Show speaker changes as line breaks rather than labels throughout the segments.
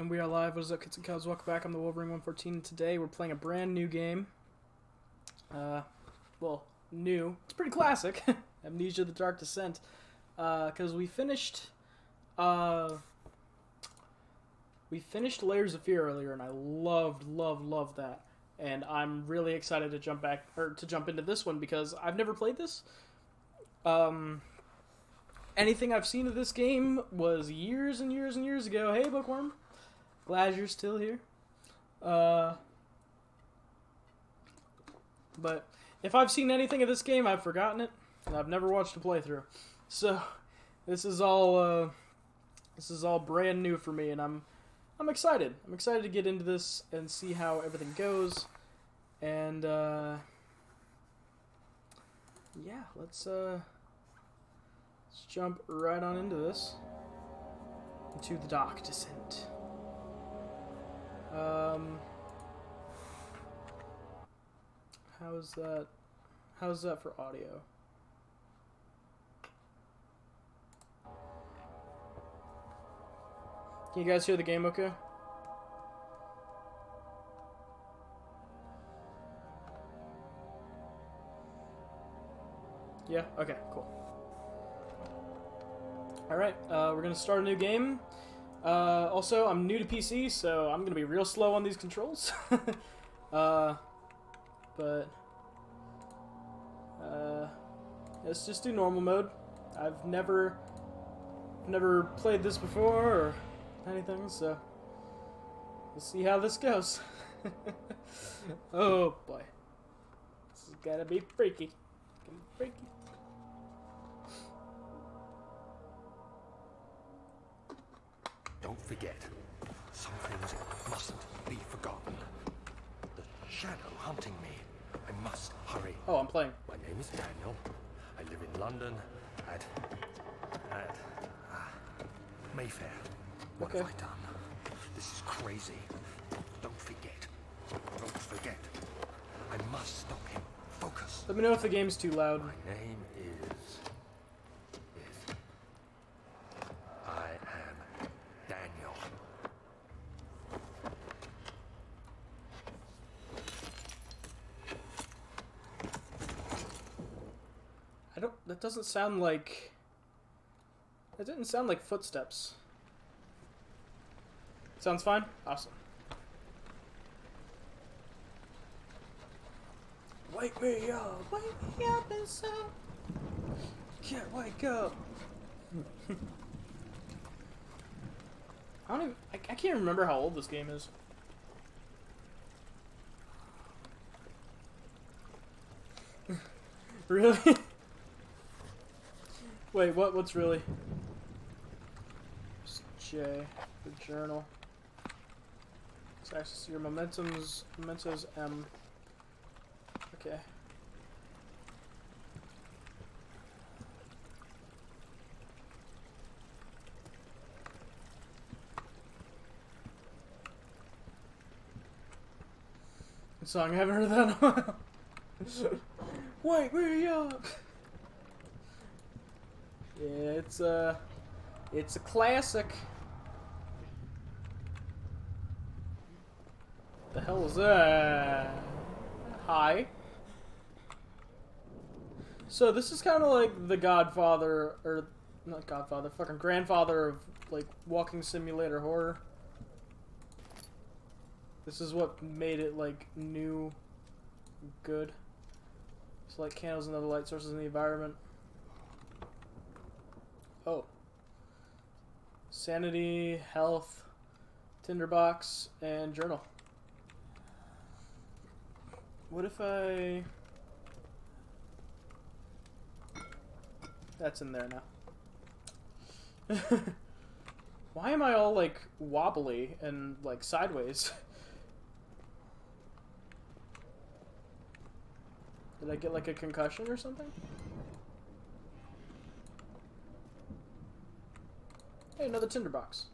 And we are live. What is up, kids and cows? Welcome back. I'm the Wolverine 114. And today we're playing a brand new game. Well, new. It's pretty classic. Amnesia: The Dark Descent. Because we finished Layers of Fear earlier, and I loved that. And I'm really excited to jump into this one because I've never played this. Anything I've seen of this game was years and years and years ago. Hey, Bookworm. Glad you're still here. But if I've seen anything of this game, I've forgotten it, and I've never watched a playthrough. So this is all brand new for me, and I'm excited. I'm excited to get into this and see how everything goes. And yeah, let's jump right on into this. Into the Dark Descent. How's that for audio? Can you guys hear the game okay? Yeah? Okay, cool. Alright, we're gonna start a new game. Also, I'm new to PC, so I'm gonna be real slow on these controls. Let's just do normal mode. I've never played this before or anything, so we'll see how this goes. Oh boy, this is gonna be freaky.
Don't forget, some things mustn't be forgotten. The shadow hunting me. I must hurry.
Oh, I'm playing.
My name is Daniel. I live in London at Mayfair. What have I done? This is crazy. Don't forget. I must stop him. Focus.
Let me know if the game's too loud.
My name is I am Daniel.
That doesn't sound like... That didn't sound like footsteps. Sounds fine? Awesome. Wake me up! Wake me up inside! Can't wake up! I can't remember how old this game is. Really? Wait, what's really? It's J, the journal. Let's access your mementos M. Okay. Good song, I haven't heard that in a while. Wake me up! Yeah, it's a classic. The hell was that? Hi. So this is kind of like the Godfather, or not Godfather, fucking grandfather of like walking simulator horror. This is what made it like new, good. It's like candles and other light sources in the environment. Oh. Sanity, health, tinderbox, and journal. What if I... That's in there now. Why am I all, like, wobbly and, like, sideways? Did I get, like, a concussion or something? Hey, another tinderbox.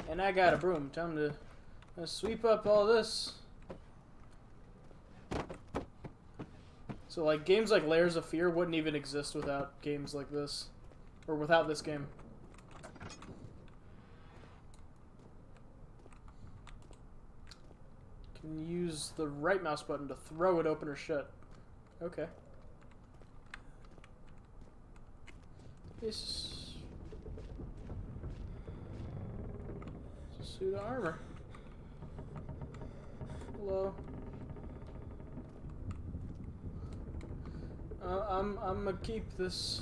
And I got a broom. Time to sweep up all this. So, like, games like Layers of Fear wouldn't even exist without games like this. Or without this game. Can use the right mouse button to throw it open or shut. Okay. This is a suit of armor. Hello. I'm gonna keep this.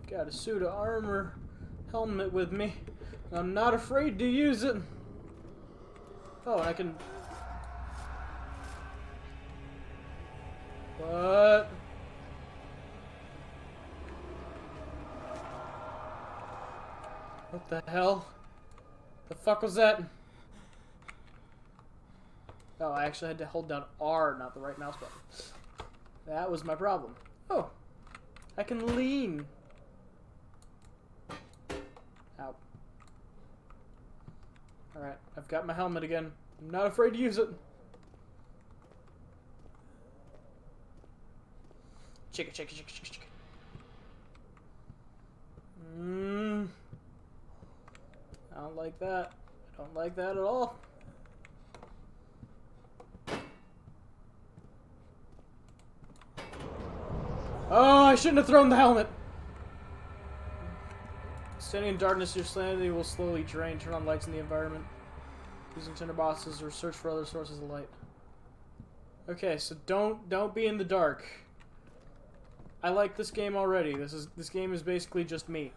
Got a suit of armor helmet with me. I'm not afraid to use it. Oh, and I can. What? What the hell? The fuck was that? Oh, I actually had to hold down R, not the right mouse button. That was my problem. Oh, I can lean. Ow. Alright, I've got my helmet again. I'm not afraid to use it. Chicka, chicka, chicka, chicka, chicka. I don't like that. I don't like that at all. Oh, I shouldn't have thrown the helmet. Standing in darkness, your sanity will slowly drain. Turn on lights in the environment. Using tinderboxes or search for other sources of light. Okay, so don't be in the dark. I like this game already. This game is basically just me.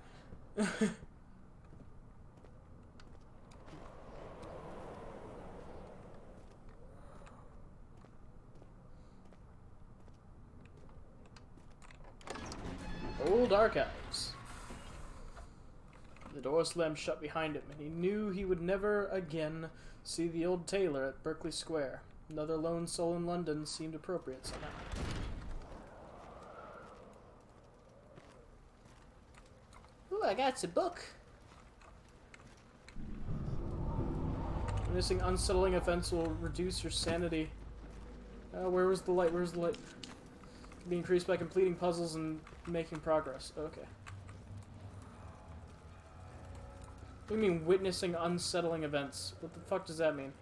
Old archives. The door slammed shut behind him, and he knew he would never again see the old tailor at Berkeley Square. Another lone soul in London seemed appropriate somehow. Ooh, I got a book. Missing unsettling events will reduce your sanity. Where was the light? Where's the light? Can be increased by completing puzzles and making progress. Okay. What do you mean, witnessing unsettling events? What the fuck does that mean?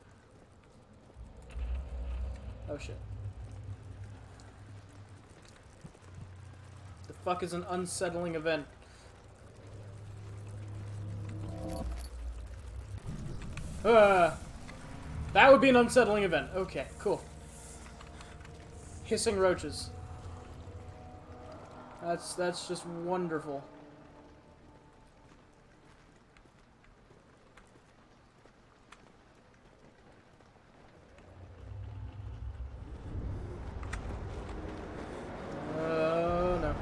Oh shit. The fuck is an unsettling event? That would be an unsettling event. Okay, cool. Hissing roaches. That's just wonderful. No.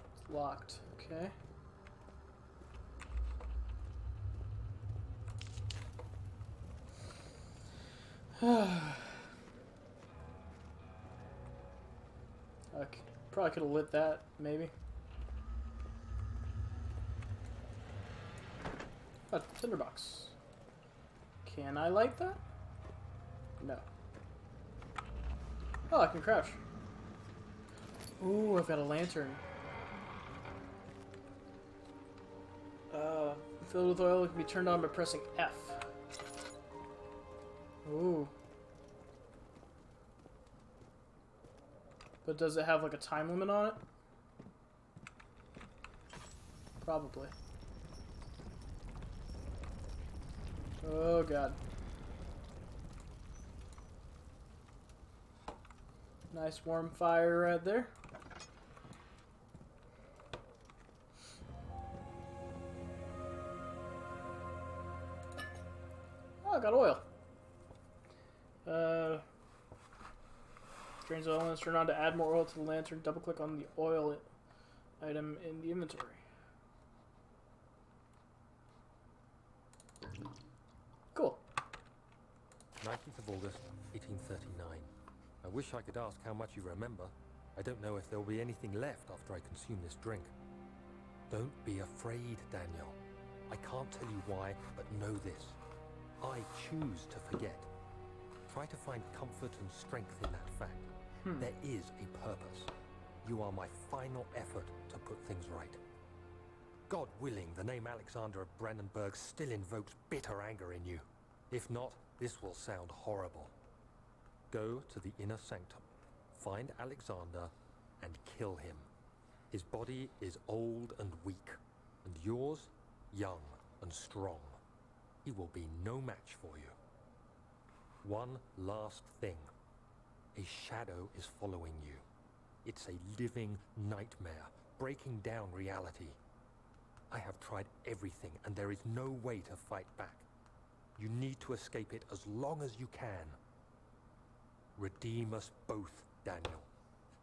It's locked. Okay. Okay. Probably could have lit that, maybe. Oh, tinderbox. Can I light that? No. Oh, I can crouch. Ooh, I've got a lantern. Filled with oil, it can be turned on by pressing F. Ooh. But does it have like a time limit on it? Probably. Oh god. Nice warm fire right there. Oh, I got oil. Drains oil and turn on to add more oil to the lantern. Double click on the oil item in the inventory. Cool.
19th of August, 1839. I wish I could ask how much you remember. I don't know if there'll be anything left after I consume this drink. Don't be afraid, Daniel. I can't tell you why, but know this. I choose to forget. Try to find comfort and strength in that fact. There is a purpose. You are my final effort to put things right. God willing, the name Alexander of Brandenburg still invokes bitter anger in you. If not, this will sound horrible. Go to the inner sanctum, find Alexander, and kill him. His body is old and weak, and yours, young and strong. He will be no match for you. One last thing. A shadow is following you. It's a living nightmare, breaking down reality. I have tried everything, and there is no way to fight back. You need to escape it as long as you can. Redeem us both, Daniel.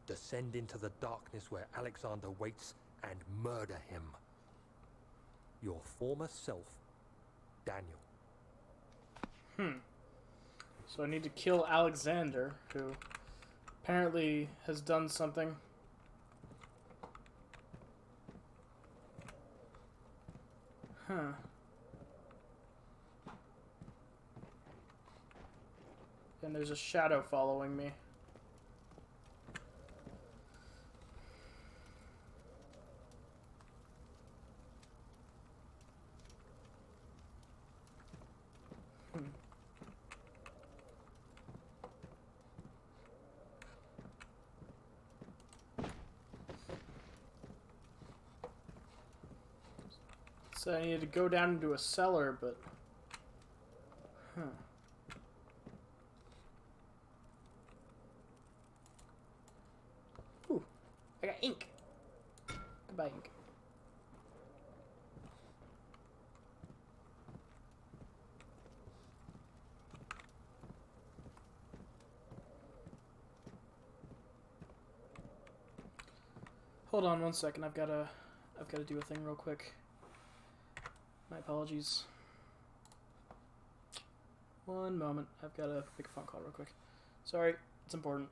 Descend into the darkness where Alexander waits and murder him. Your former self, Daniel.
So I need to kill Alexander, who apparently has done something. And there's a shadow following me. So I needed to go down into a cellar, but... Ooh, I got ink. Goodbye, ink. Hold on one second. I've gotta do a thing real quick. My apologies. One moment. I've gotta make a phone call real quick. Sorry, it's important.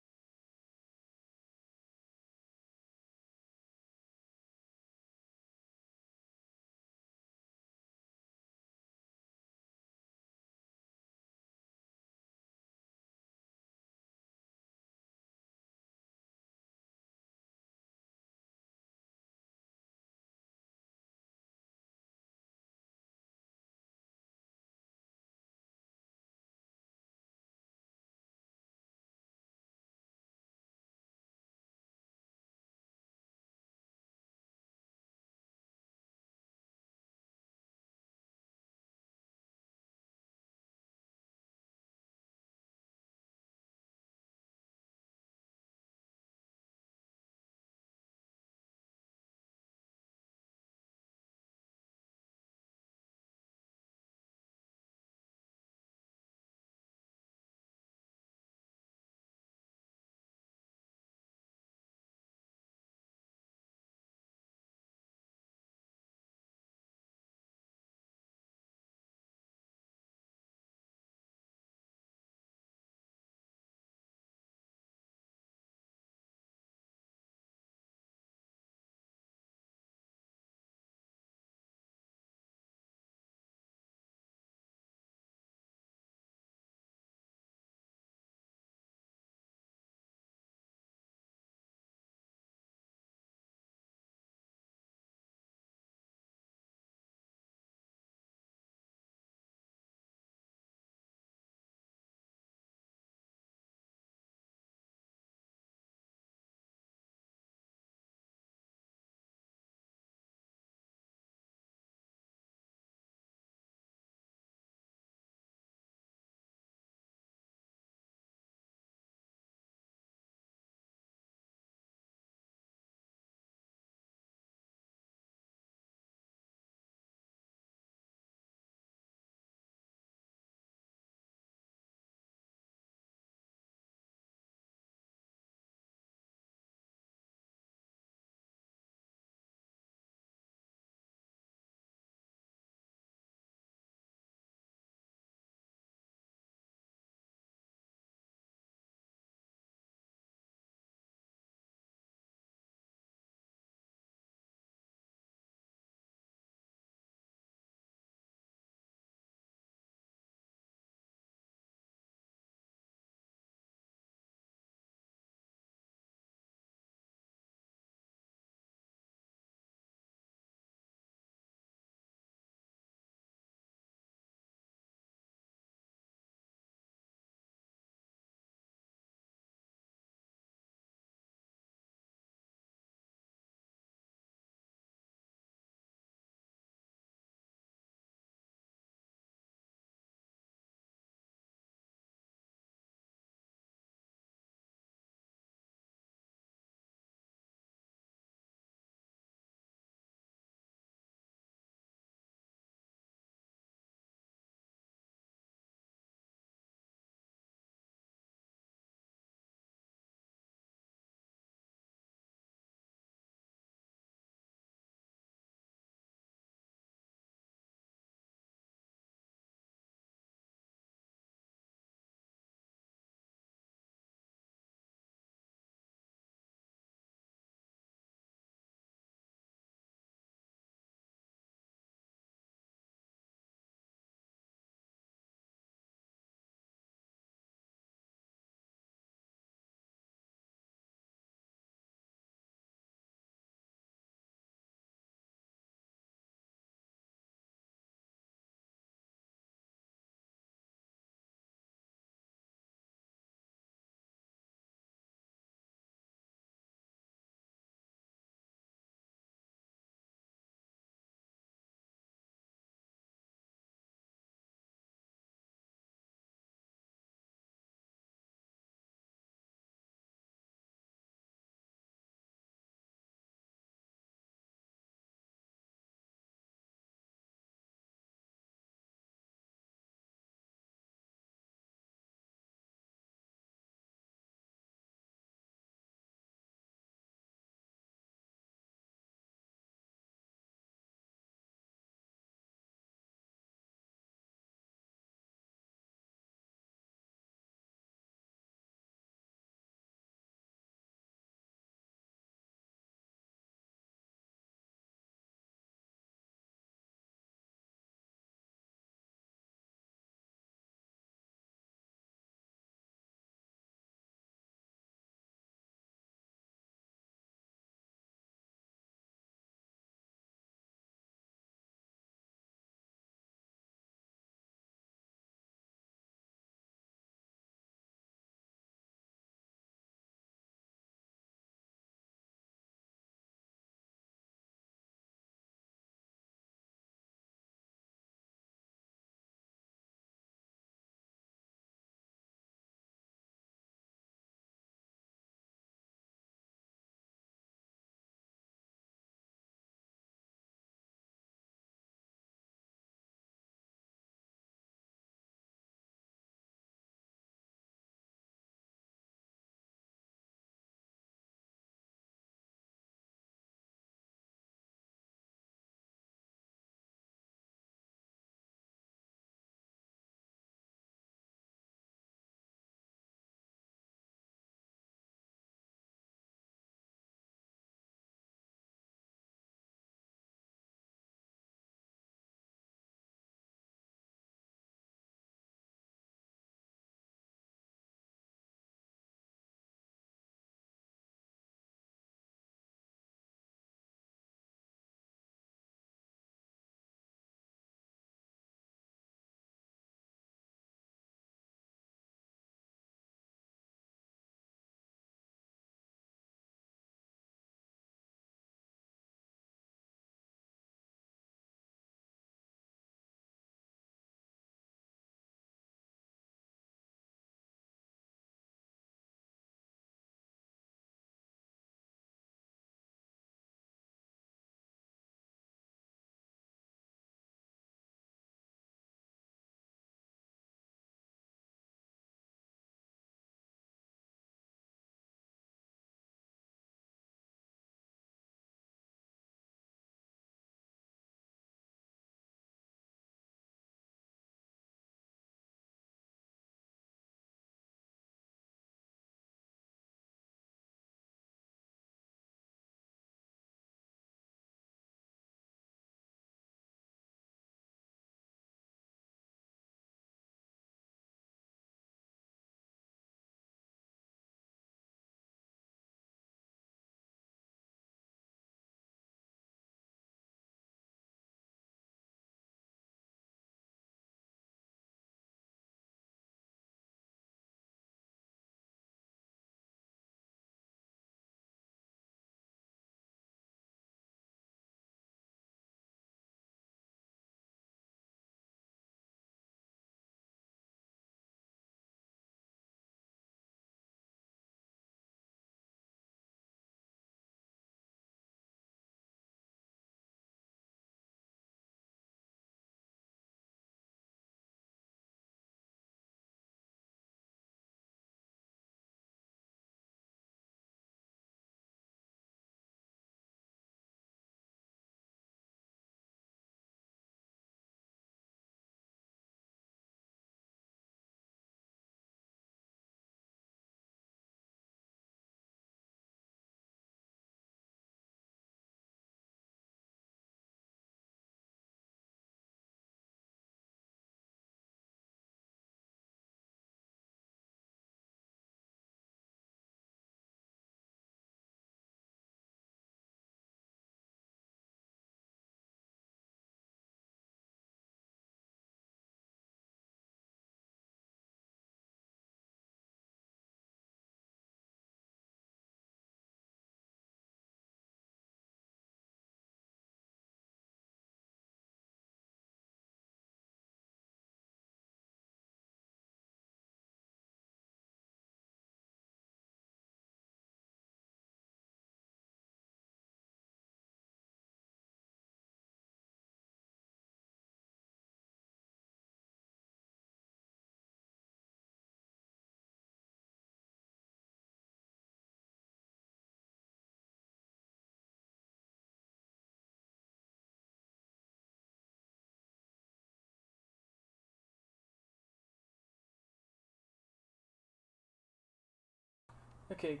Okay.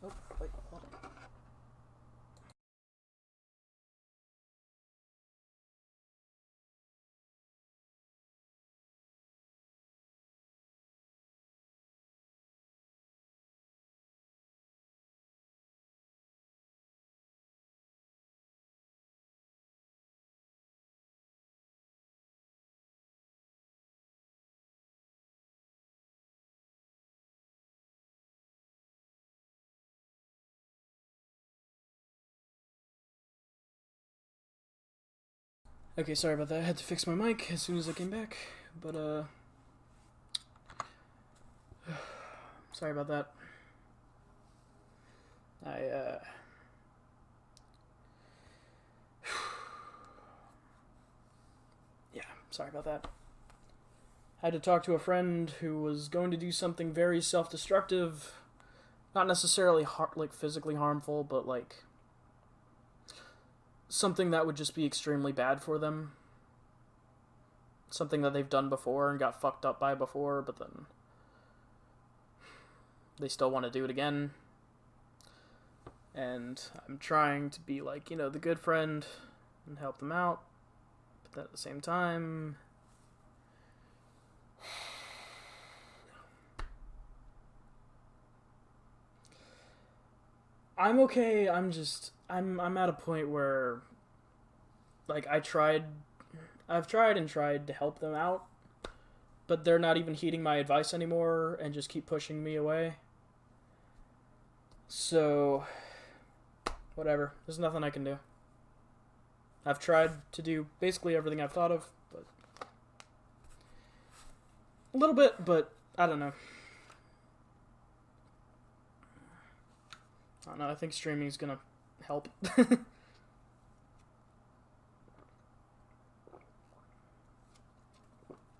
Oh, wait, hold on. Okay, sorry about that. I had to fix my mic as soon as I came back. But, sorry about that. I, yeah, sorry about that. I had to talk to a friend who was going to do something very self-destructive. Not necessarily, like, physically harmful, but, like, something that would just be extremely bad for them. Something that they've done before and got fucked up by before, but then they still want to do it again. And I'm trying to be like, you know, the good friend and help them out. But then at the same time, I'm okay. I'm at a point where, like, I've tried and tried to help them out, but they're not even heeding my advice anymore and just keep pushing me away. So, whatever. There's nothing I can do. I've tried to do basically everything I've thought of, but a little bit, but I don't know. I don't know. I think streaming is gonna help.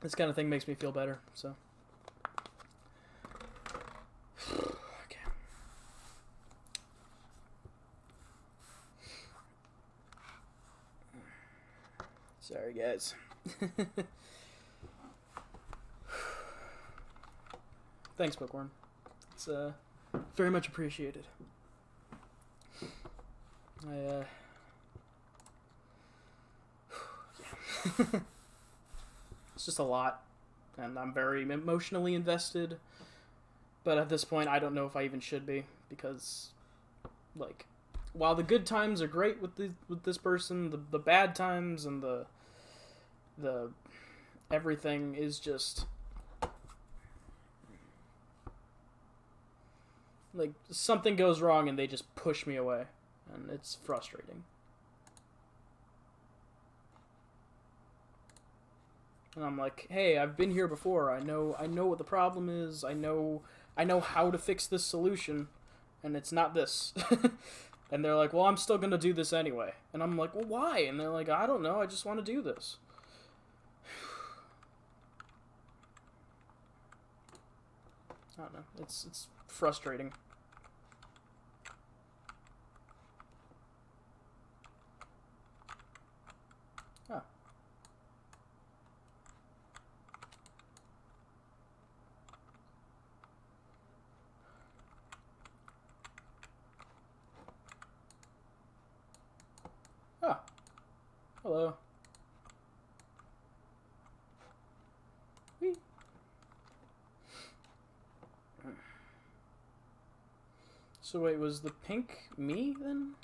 This kind of thing makes me feel better, so. Okay. Sorry, guys. Thanks, Bookworm. It's very much appreciated. Yeah. It's just a lot, and I'm very emotionally invested. But at this point, I don't know if I even should be, because, like, while the good times are great with this person, the bad times and the everything is just like something goes wrong and they just push me away, and it's frustrating. And I'm like, hey, I've been here before. I know what the problem is. I know how to fix this solution, and it's not this. And they're like, well, I'm still gonna do this anyway. And I'm like, well, why? And they're like, I don't know. I just want to do this. I don't know. It's frustrating. Oh. Ah. Hello. Whee. So wait, was the pink me then?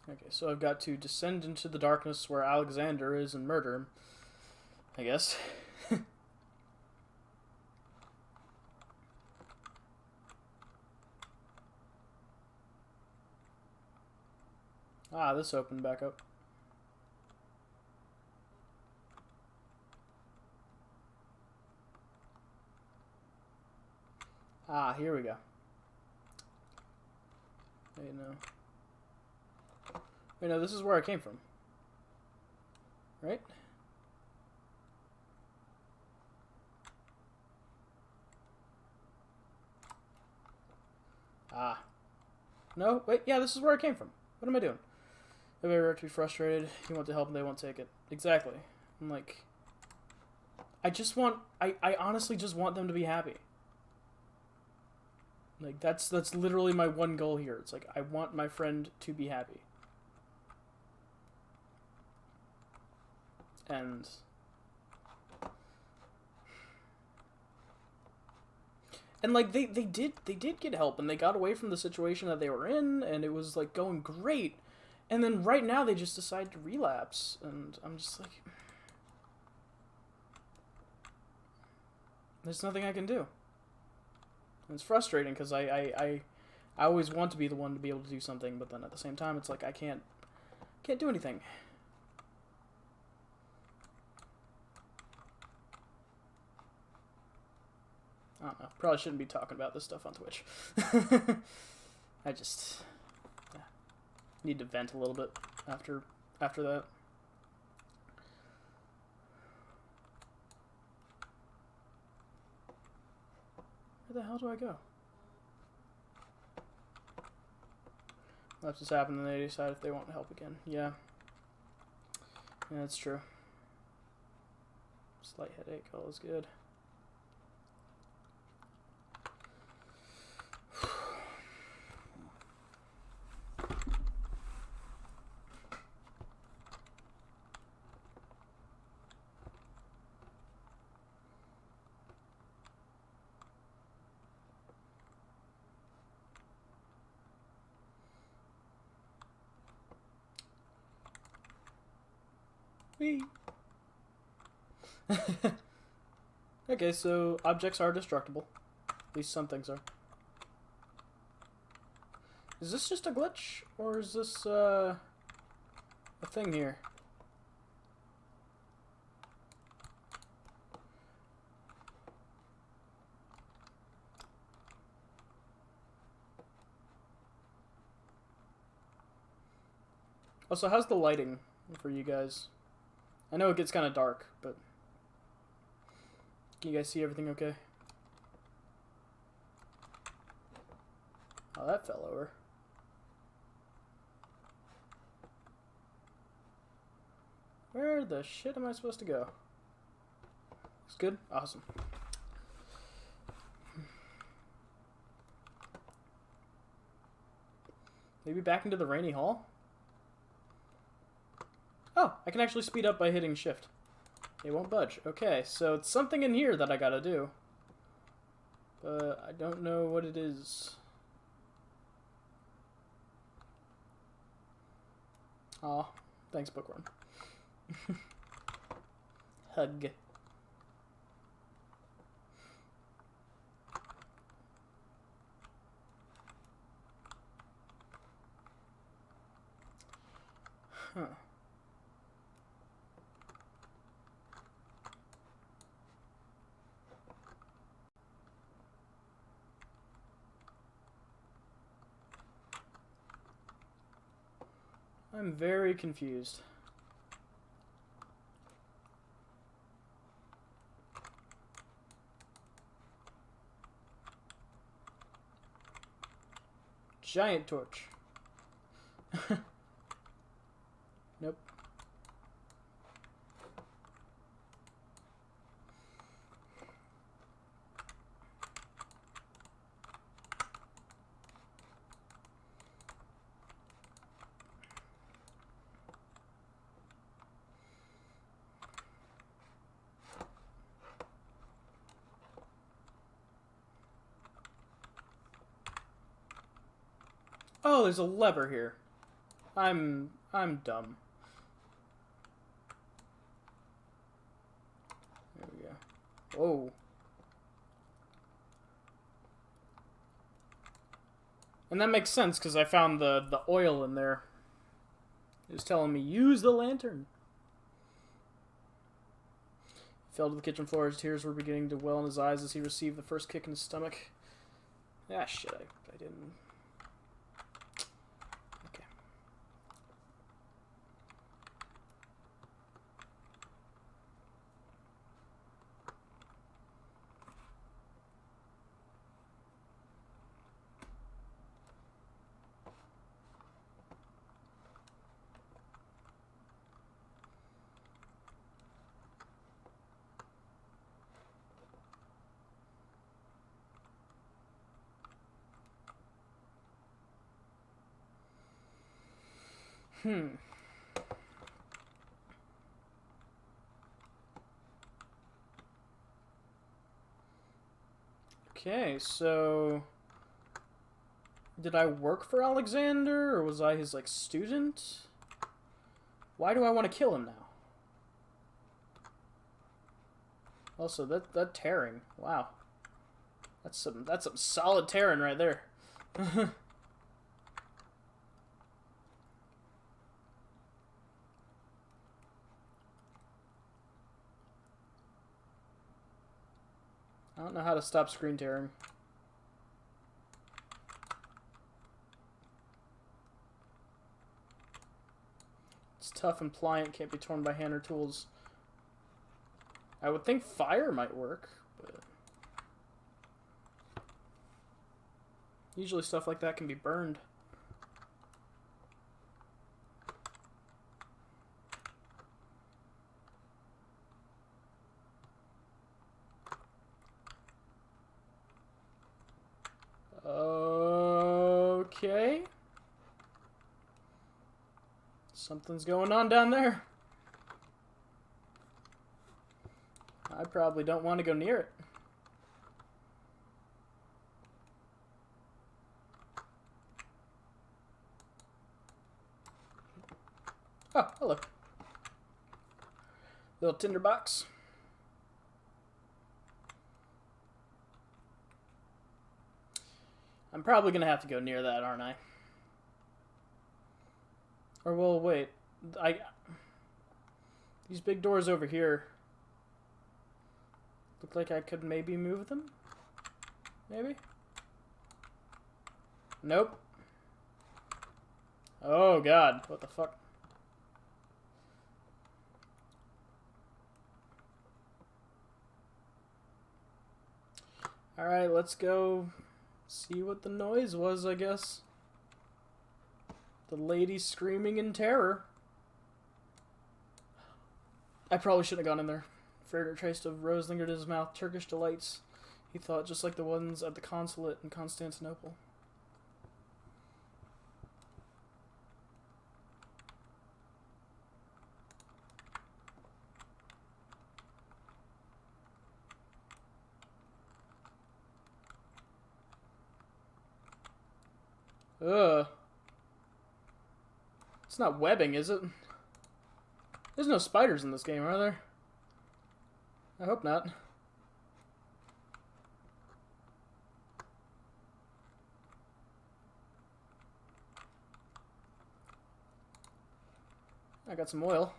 Okay, so I've got to descend into the darkness where Alexander is and murder him, I guess. Ah, this opened back up. Ah, here we go. Wait, no. Wait, no, this is where I came from. Right? Ah. No? Wait, yeah, this is where I came from. What am I doing? If they were to be frustrated, you want to help and they won't take it. Exactly. I'm like... I just want... I honestly just want them to be happy. Like, that's literally my one goal here. It's like, I want my friend to be happy. And... And, like, they did get help, and they got away from the situation that they were in, and it was, like, going great. And then right now they just decide to relapse, and I'm just like... There's nothing I can do. And it's frustrating, because I always want to be the one to be able to do something, but then at the same time, it's like, I can't do anything. I don't know. Probably shouldn't be talking about this stuff on Twitch. I just need to vent a little bit after that. Where the hell do I go? That's just happened, and they decide if they want help again. Yeah. Yeah, that's true. Slight headache, all is good. Whee! Okay, so objects are destructible. At least some things are. Is this just a glitch? Or is this, a thing here? Also, how's the lighting for you guys? I know it gets kind of dark, but... Can you guys see everything okay? Oh, that fell over. Where the shit am I supposed to go? It's good? Awesome. Maybe back into the rainy hall? Oh, I can actually speed up by hitting shift. It won't budge. Okay, so it's something in here that I gotta do. But I don't know what it is. Aw, thanks, Bookworm. Hug. Huh. I'm very confused. Giant torch. Nope. Oh, there's a lever here. I'm dumb. There we go. Whoa. And that makes sense, because I found the oil in there. It was telling me, use the lantern. He fell to the kitchen floor. His tears were beginning to well in his eyes as he received the first kick in his stomach. Ah, shit, I didn't... Okay. Hmm. Okay, so did I work for Alexander, or was I his like student? Why do I want to kill him now? Also, that tearing, wow, that's some solid tearing right there. I don't know how to stop screen tearing. It's tough and pliant, can't be torn by hand or tools. I would think fire might work, but usually stuff like that can be burned. Okay. Something's going on down there. I probably don't want to go near it. Oh, hello. Little tinderbox. I'm probably going to have to go near that, aren't I? Or, well, wait. These big doors over here look like I could maybe move them? Maybe? Nope. Oh, God. What the fuck? Alright, let's go see what the noise was, I guess. The lady screaming in terror. I probably shouldn't have gone in there. Fragrant taste of rose lingered in his mouth. Turkish delights, he thought, just like the ones at the consulate in Constantinople. Ugh. It's not webbing, is it? There's no spiders in this game, are there? I hope not. I got some oil.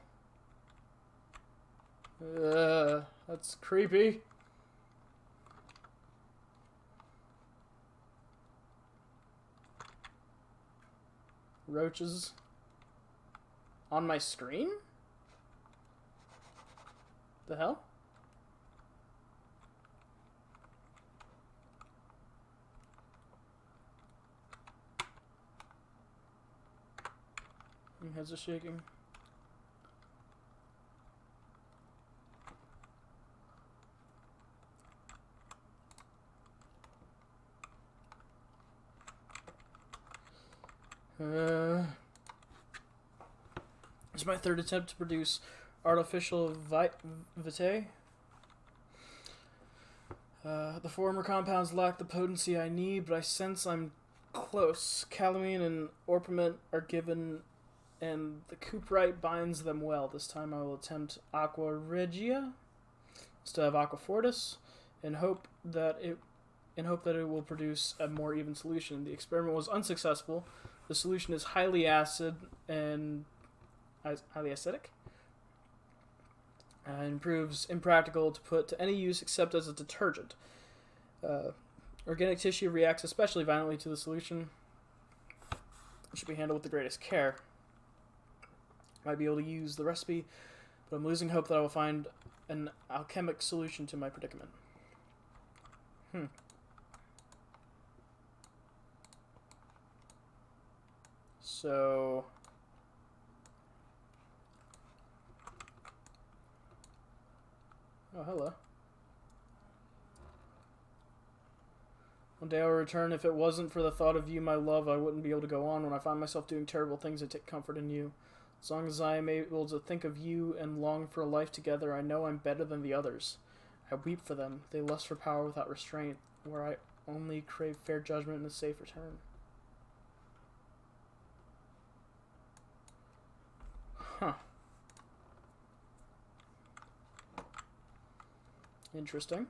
That's creepy. Roaches on my screen? The hell? My heads are shaking. This is my third attempt to produce artificial vitae. The former compounds lack the potency I need, but I sense I'm close. Calamine and orpiment are given, and the cuprite binds them well. This time I will attempt aqua regia instead of aqua fortis, in hope that it will produce a more even solution. The experiment was unsuccessful. The solution is highly acid and highly acidic, and proves impractical to put to any use except as a detergent. Organic tissue reacts especially violently to the solution. It should be handled with the greatest care. Might be able to use the recipe, but I'm losing hope that I will find an alchemic solution to my predicament. So oh, hello. One day I'll return. If it wasn't for the thought of you, my love, I wouldn't be able to go on. When I find myself doing terrible things, I take comfort in you. As long as I am able to think of you and long for a life together, I know I'm better than the others. I weep for them. They lust for power without restraint, where I only crave fair judgment and a safe return. Huh. Interesting.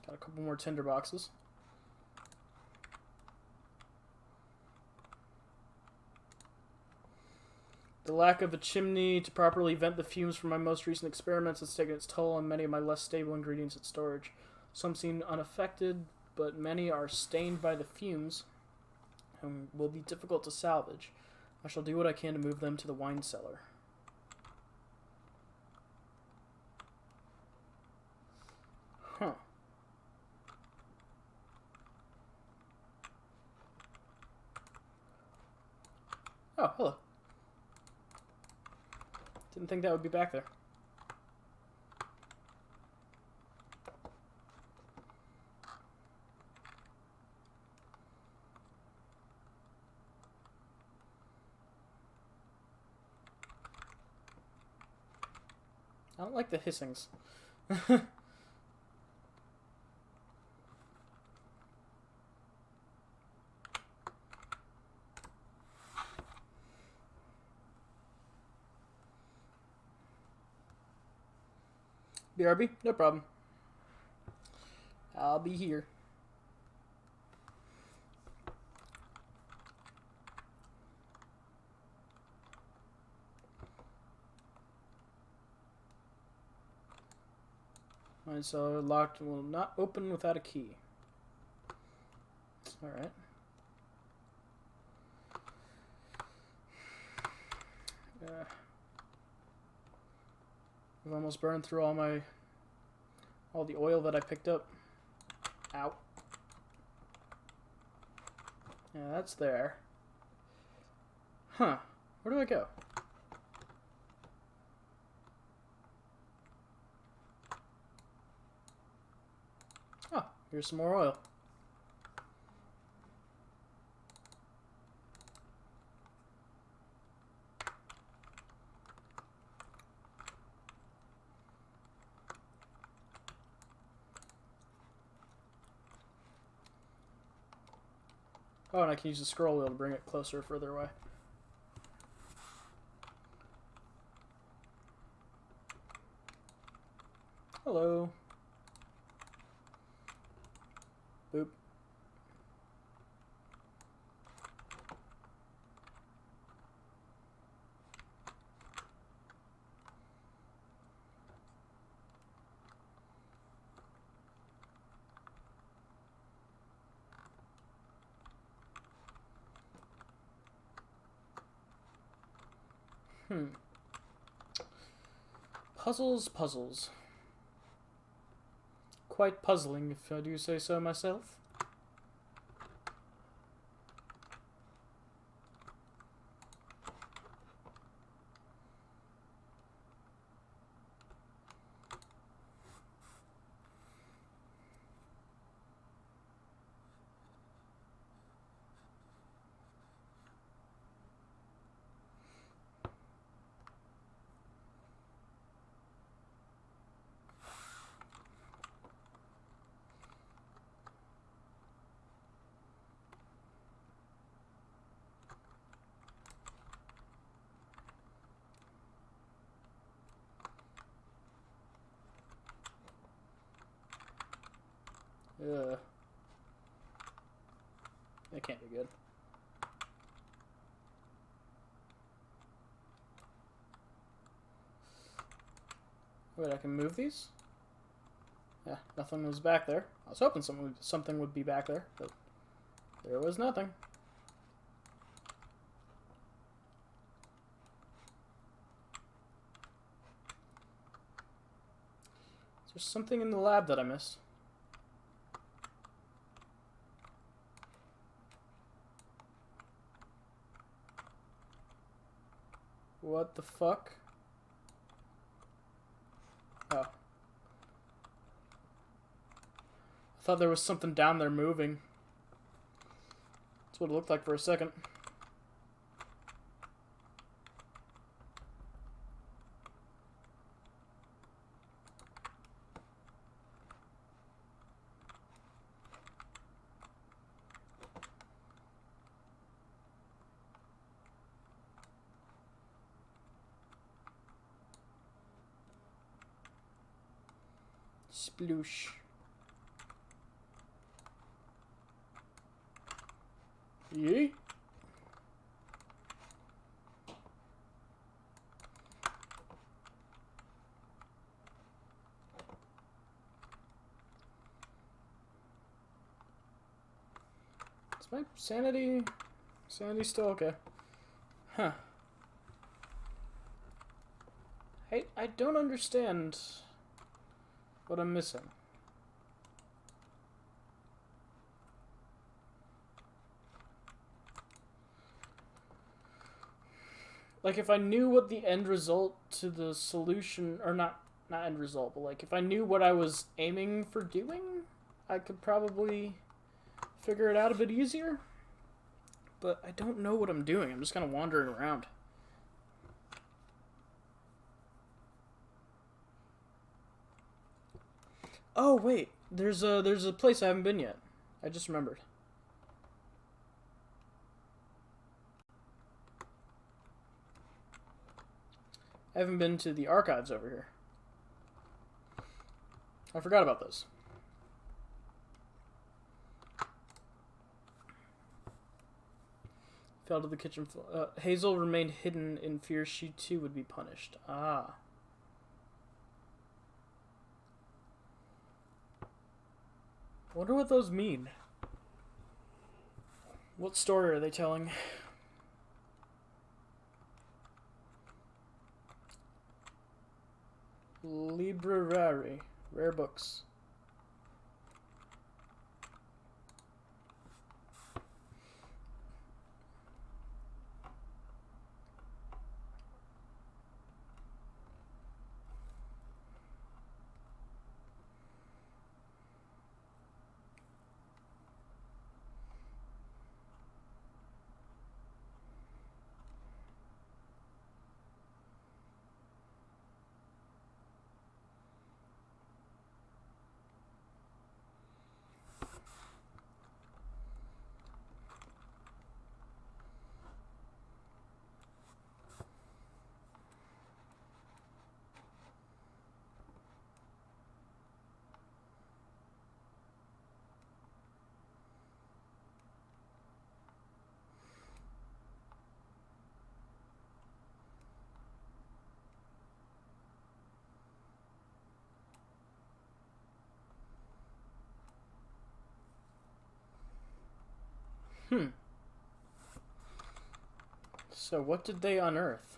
Got a couple more tinder boxes. The lack of a chimney to properly vent the fumes from my most recent experiments has taken its toll on many of my less stable ingredients at storage. Some seem unaffected, but many are stained by the fumes and will be difficult to salvage. I shall do what I can to move them to the wine cellar. Huh. Oh, hello. Didn't think that would be back there. I don't like the hissings. BRB? No problem. I'll be here. Alright, so locked will not open without a key. Alright. I've almost burned through all the oil that I picked up. Ow. Yeah, that's there. Huh. Where do I go? Oh, here's some more oil. Oh, and I can use the scroll wheel to bring it closer or further away. Hello. Boop. Puzzles, puzzles. Quite puzzling, if I do say so myself. Ugh. That can't be good. Wait, I can move these? Yeah, nothing was back there. I was hoping something would be back there, but there was nothing. Is there something in the lab that I missed? What the fuck? thought there was something down there moving. That's what it looked like for a second. Sploosh. Yee. Is my sanity still okay? Huh. I don't understand what I'm missing. Like, if I knew what the end result to the solution, or not end result, but like, if I knew what I was aiming for doing, I could probably figure it out a bit easier. But I don't know what I'm doing. I'm just kind of wandering around. Oh, wait. There's a place I haven't been yet. I just remembered. I haven't been to the archives over here. I forgot about this. Fell to the kitchen floor. Hazel remained hidden in fear she too would be punished. Ah. Wonder what those mean. What story are they telling? Library. Rare books. So what did they unearth?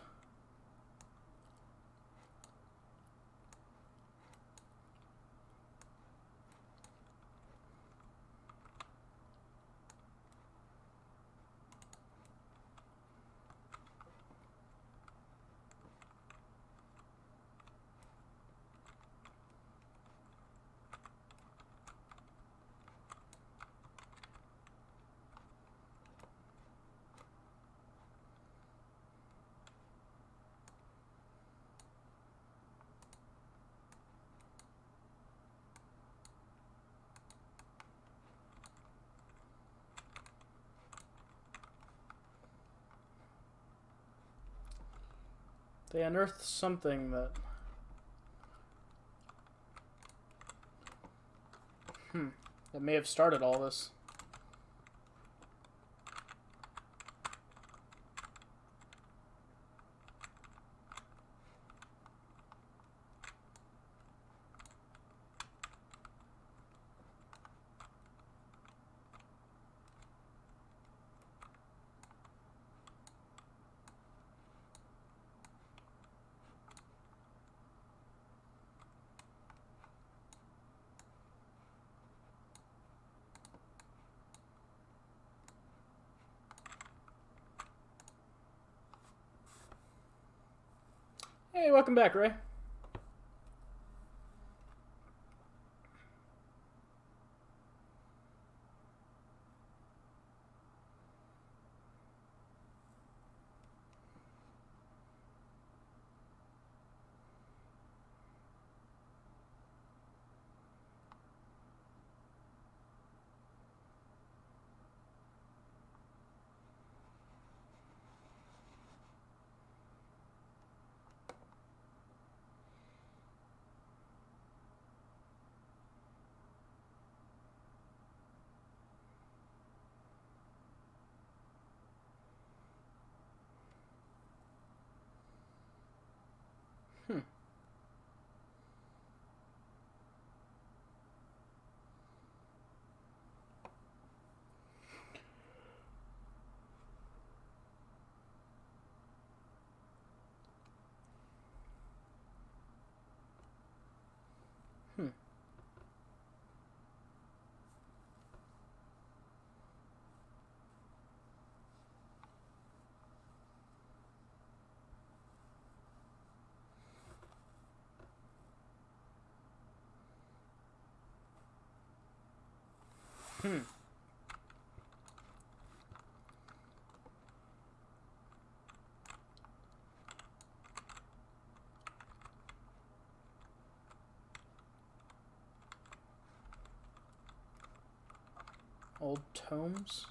They unearthed something that... that may have started all this. Hey, welcome back, Ray. Hmm. Old tomes.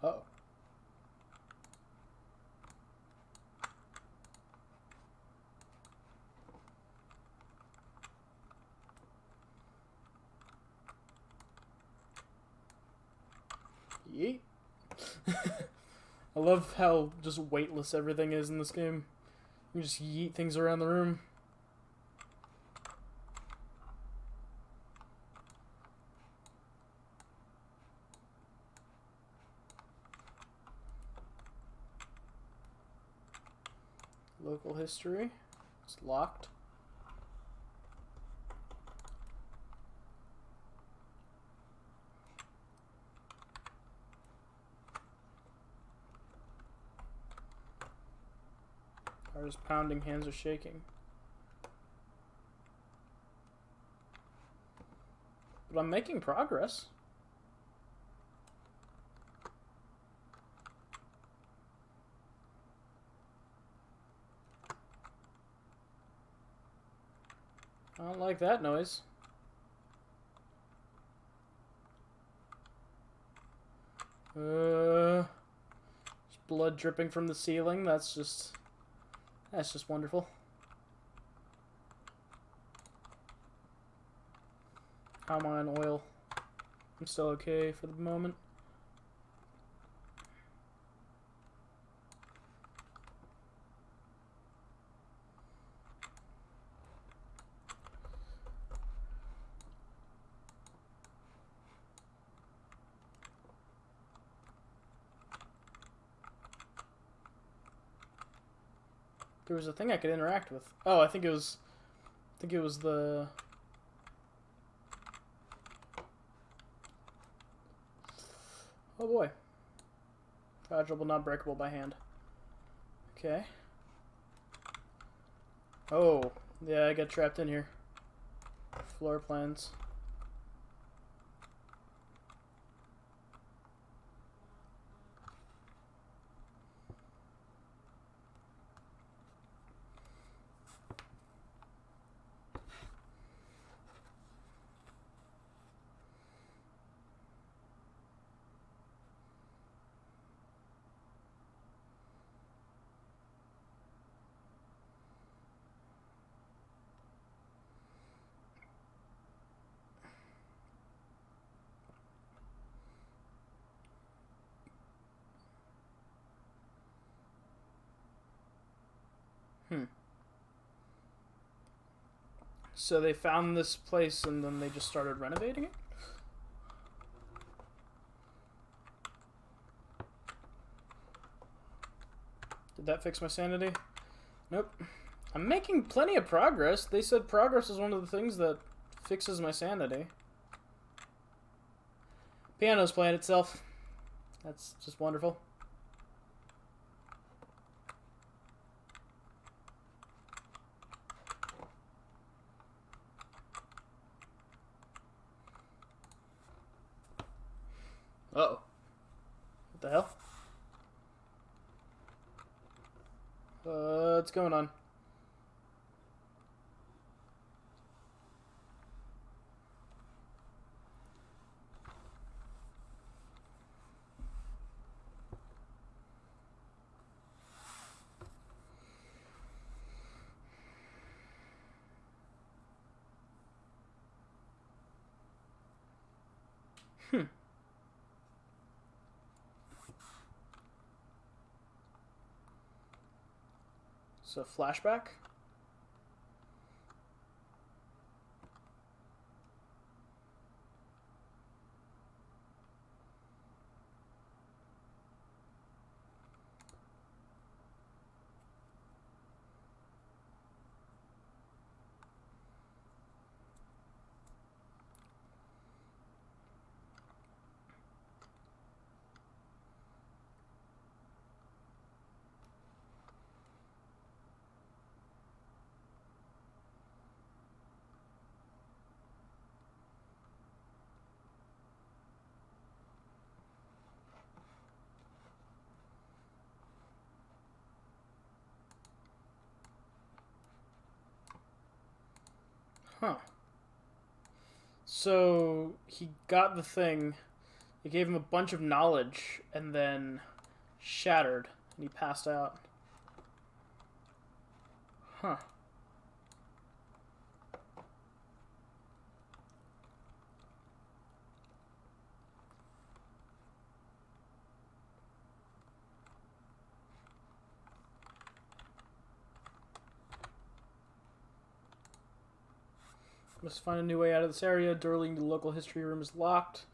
Uh-oh. Yeet. I love how just weightless everything is in this game. You just yeet things around the room. Local history. It's locked. Heart is pounding, hands are shaking. But I'm making progress. I don't like that noise. There's blood dripping from the ceiling. That's just wonderful. How am I on oil? I'm still okay for the moment. There was a thing I could interact with. Oh, I think it was the... Oh boy. Fragile but not breakable by hand. Okay. Oh, yeah, I got trapped in here. Floor plans. So they found this place and then they just started renovating it? Did that fix my sanity? Nope. I'm making plenty of progress. They said progress is one of the things that fixes my sanity. Piano's playing itself. That's just wonderful. Uh-oh. What the hell? What's going on? So, flashback? Huh. So he got the thing. It gave him a bunch of knowledge and then shattered and he passed out. Huh. Must find a new way out of this area. Door leading to the local history room is locked.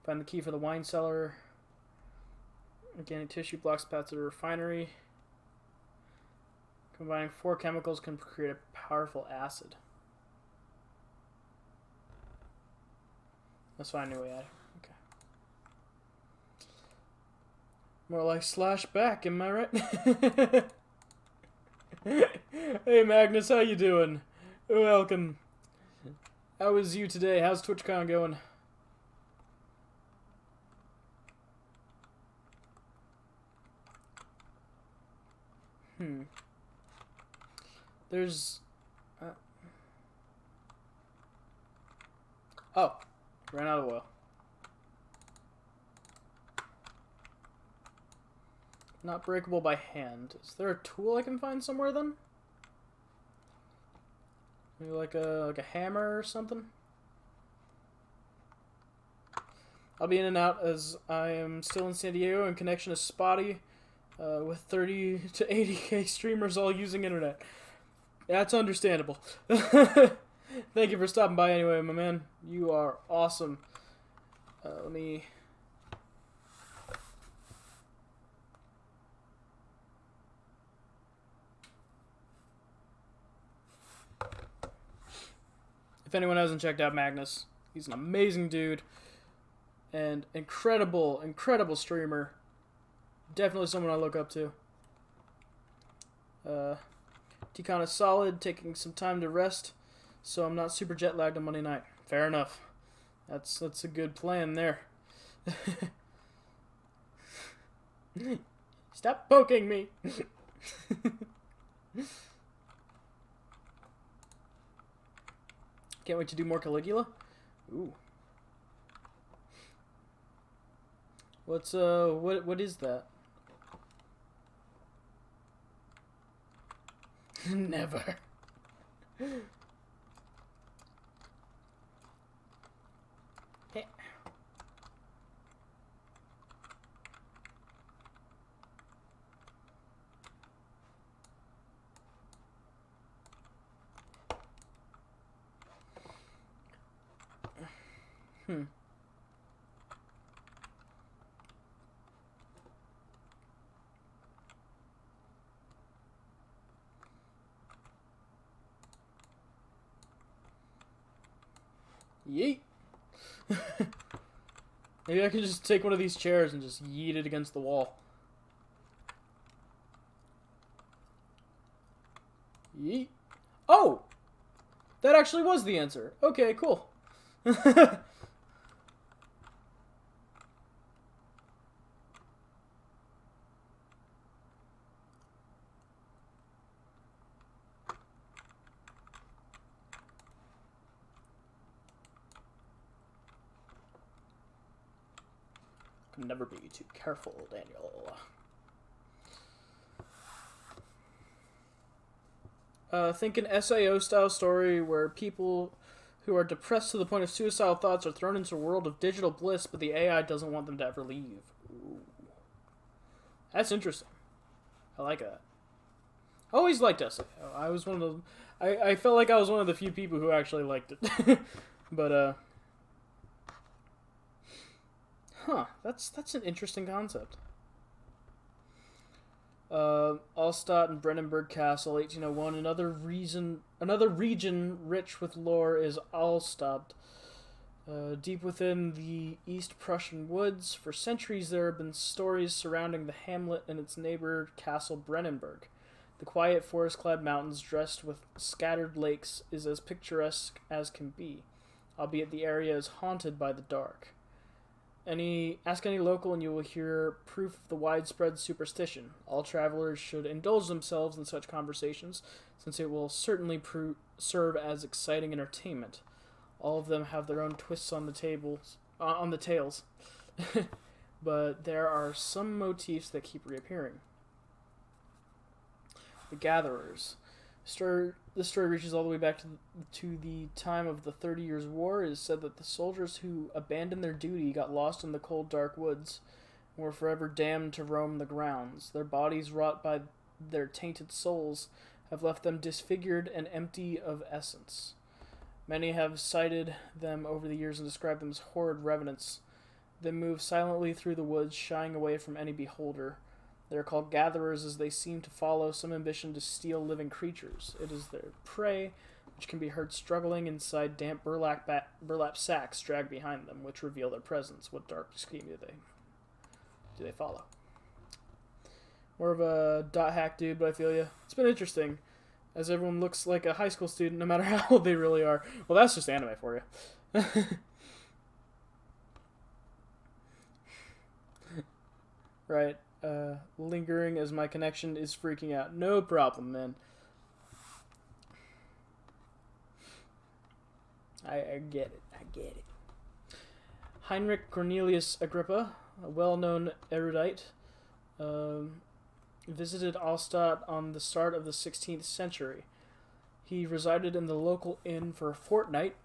Find the key for the wine cellar. Organic tissue blocks path to the refinery. Combining 4 chemicals can create a powerful acid. Let's find a new way out. Okay. More like slash back, am I right? Hey Magnus, how you doing? Welcome. How is you today? How's TwitchCon going? There's... Oh. Ran out of oil. Not breakable by hand. Is there a tool I can find somewhere then? Maybe like a hammer or something? I'll be in and out as I am still in San Diego and connection is spotty with 30 to 80k streamers all using internet. That's understandable. Thank you for stopping by anyway, my man. You are awesome. Let me... If anyone hasn't checked out Magnus, he's an amazing dude. And incredible, incredible streamer. Definitely someone I look up to. T-Con is solid, taking some time to rest, so I'm not super jet lagged on Monday night. Fair enough. That's a good plan there. Stop poking me. Can't wait to do more Caligula. Ooh. What's what is that? Never. Hey. Yeet. Maybe I could just take one of these chairs and just yeet it against the wall. Yeet. Oh! That actually was the answer. Okay, cool. Can never be too careful, Daniel. Think an SAO-style story where people who are depressed to the point of suicidal thoughts are thrown into a world of digital bliss, but the AI doesn't want them to ever leave. Ooh. That's interesting. I like that. I always liked SAO. I was one of the... I felt like I was one of the few people who actually liked it. But, huh, that's an interesting concept. Alstadt and Brennenburg Castle, 1801. Another region rich with lore is Alstadt. Deep within the East Prussian woods, for centuries there have been stories surrounding the hamlet and its neighbor Castle Brennenburg. The quiet forest-clad mountains dressed with scattered lakes is as picturesque as can be, albeit the area is haunted by the dark. Ask any local and you will hear proof of the widespread superstition. All travelers should indulge themselves in such conversations, since it will certainly serve as exciting entertainment. All of them have their own twists on the tales, but there are some motifs that keep reappearing. The Gatherers. This story reaches all the way back to the time of the 30 Years' War. It is said that the soldiers who abandoned their duty got lost in the cold, dark woods and were forever damned to roam the grounds. Their bodies, wrought by their tainted souls, have left them disfigured and empty of essence. Many have cited them over the years and described them as horrid revenants. They move silently through the woods, shying away from any beholder. They are called gatherers as they seem to follow some ambition to steal living creatures. It is their prey, which can be heard struggling inside damp burlap sacks dragged behind them, which reveal their presence. What dark scheme do they follow? More of a dot hack dude, but I feel you. It's been interesting, as everyone looks like a high school student, no matter how old they really are. Well, that's just anime for you. Right. Lingering as my connection is freaking out. No problem, man. I get it. I get it. Heinrich Cornelius Agrippa, a well-known erudite, visited Allstadt on the start of the 16th century. He resided in the local inn for a fortnight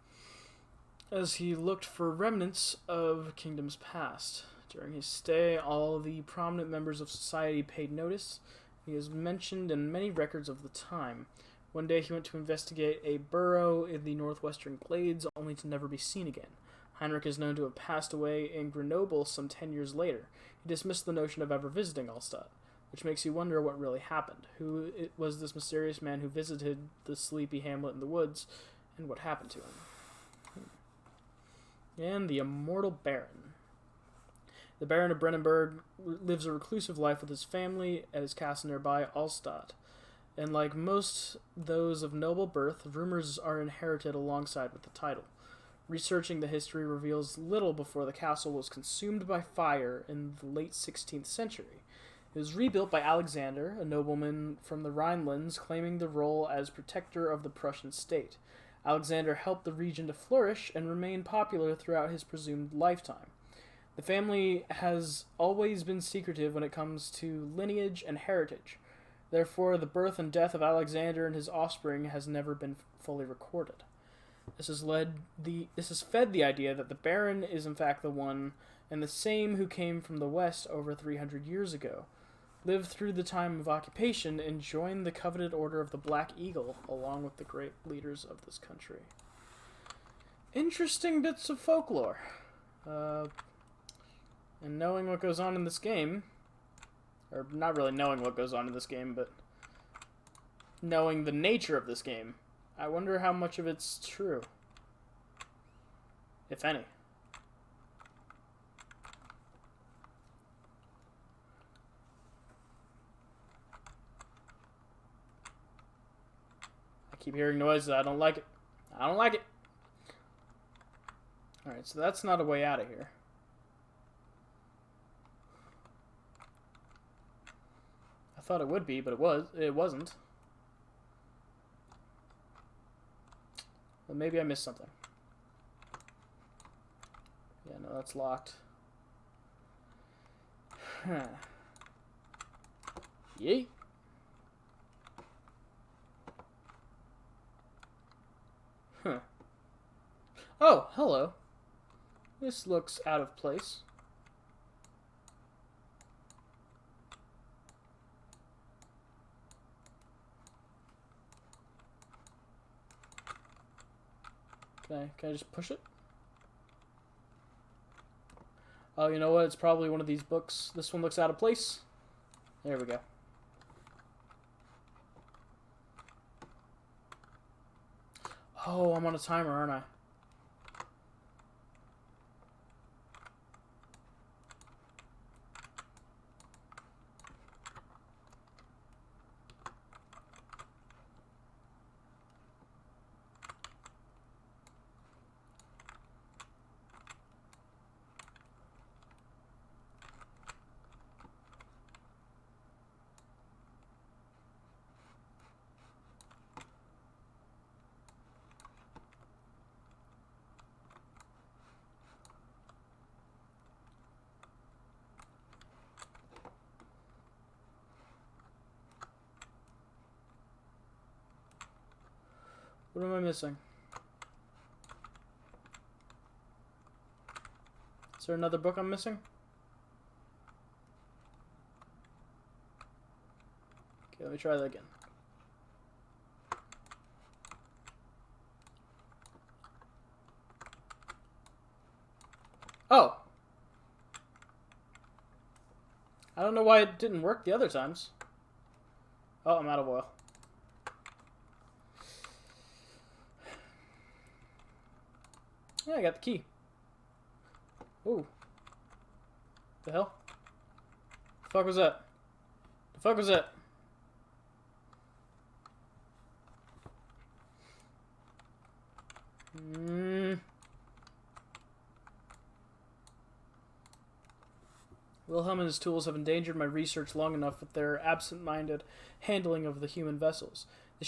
as he looked for remnants of kingdoms past. During his stay, all the prominent members of society paid notice. He is mentioned in many records of the time. One day he went to investigate a burrow in the northwestern glades, only to never be seen again. Heinrich is known to have passed away in Grenoble some 10 years later. He dismissed the notion of ever visiting Allstadt, which makes you wonder what really happened. Who was this mysterious man who visited the sleepy hamlet in the woods, and what happened to him? And the immortal Baron. The Baron of Brennenburg lives a reclusive life with his family at his castle nearby Allstadt. And like most those of noble birth, rumors are inherited alongside with the title. Researching the history reveals little before the castle was consumed by fire in the late 16th century. It was rebuilt by Alexander, a nobleman from the Rhinelands, claiming the role as protector of the Prussian state. Alexander helped the region to flourish and remain popular throughout his presumed lifetime. The family has always been secretive when it comes to lineage and heritage. Therefore, the birth and death of Alexander and his offspring has never been fully recorded. This has fed the idea that the Baron is in fact the one and the same who came from the west over 300 years ago, lived through the time of occupation, and joined the coveted Order of the Black Eagle along with the great leaders of this country. Interesting bits of folklore. And knowing what goes on in this game, or not really knowing what goes on in this game, but knowing the nature of this game, I wonder how much of it's true. If any. I keep hearing noises. I don't like it. I don't like it. Alright, so that's not a way out of here. I thought it would be, but it wasn't. Well, maybe I missed something. Yeah, no, that's locked. Huh. Yeet. Huh. Oh, hello. This looks out of place. Can I just push it? Oh, you know what? It's probably one of these books. This one looks out of place. There we go. Oh, I'm on a timer, aren't I? What am I missing? Is there another book I'm missing? Okay, let me try that again. Oh! I don't know why it didn't work the other times. Oh, I'm out of oil. Yeah, I got the key. Ooh. The hell? The fuck was that? The fuck was that? Wilhelm and his tools have endangered my research long enough with their absent-minded handling of the human vessels. The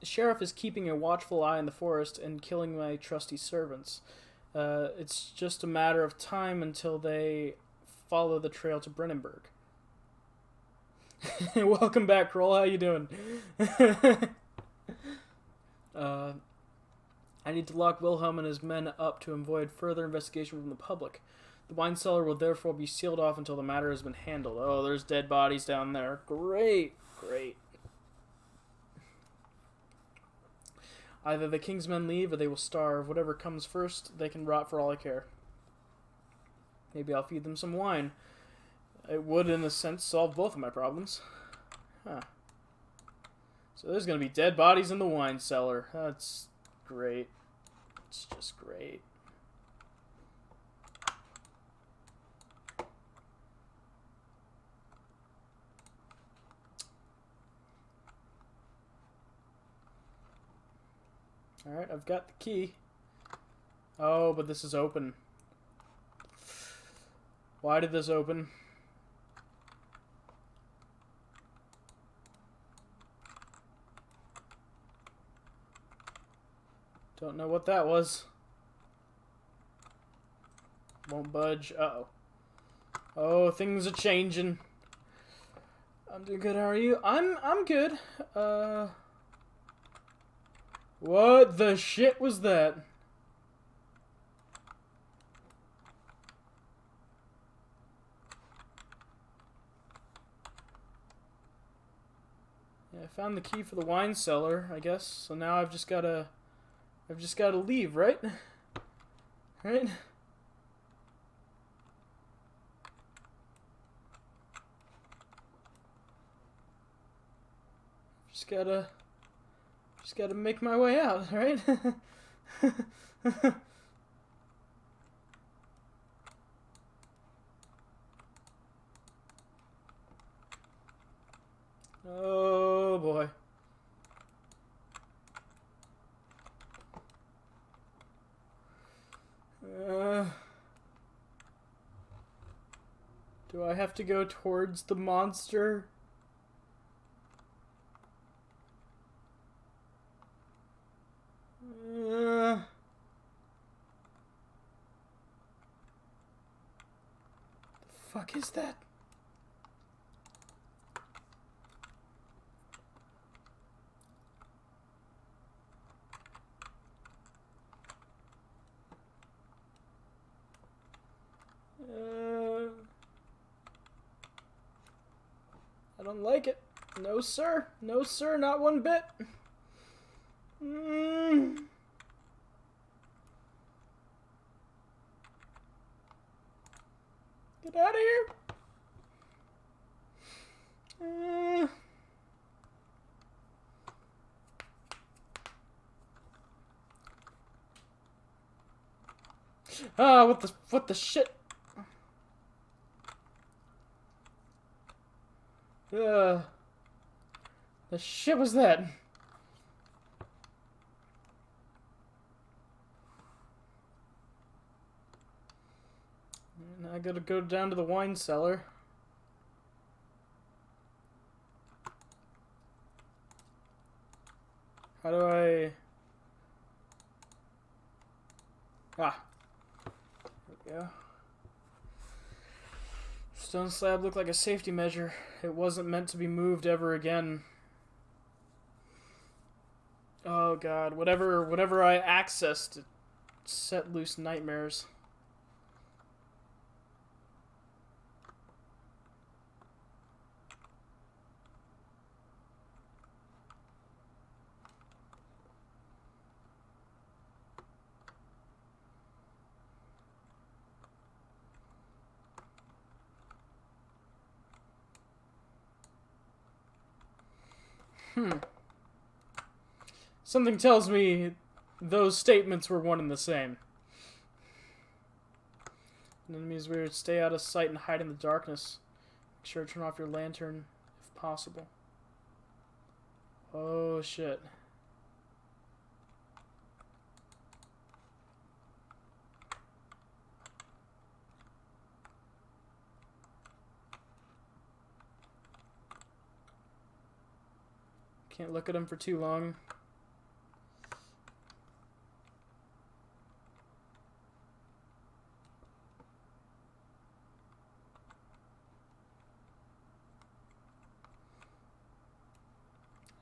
sheriff is keeping a watchful eye on the forest and killing my trusty servants. It's just a matter of time until they follow the trail to Brennenburg. Welcome back, Kroll. How you doing? I need to lock Wilhelm and his men up to avoid further investigation from the public. The wine cellar will therefore be sealed off until the matter has been handled. Oh, there's dead bodies down there. Great, great. Either the king's men leave or they will starve. Whatever comes first, they can rot for all I care. Maybe I'll feed them some wine. It would, in a sense, solve both of my problems. Huh. So there's going to be dead bodies in the wine cellar. That's great. It's just great. Alright, I've got the key. Oh, but this is open. Why did this open? Don't know what that was. Won't budge. Uh-oh. Oh, things are changing. I'm doing good. How are you? I'm good. What the shit was that? Yeah, I found the key for the wine cellar, I guess. So now I've just gotta leave, right? Right? Just gotta make my way out, right? Oh boy. Do I have to go towards the monster? The fuck is that? I don't like it. No, sir. No, sir. Not one bit. Get out of here. What the shit? The shit was that? And I gotta go down to the wine cellar. How do I... Ah. There we go. Stone slab looked like a safety measure. It wasn't meant to be moved ever again. Oh god, whatever I access to set loose nightmares. Something tells me those statements were one and the same. An enemy is weird. Stay out of sight and hide in the darkness. Make sure to turn off your lantern if possible. Oh shit. Can't look at him for too long.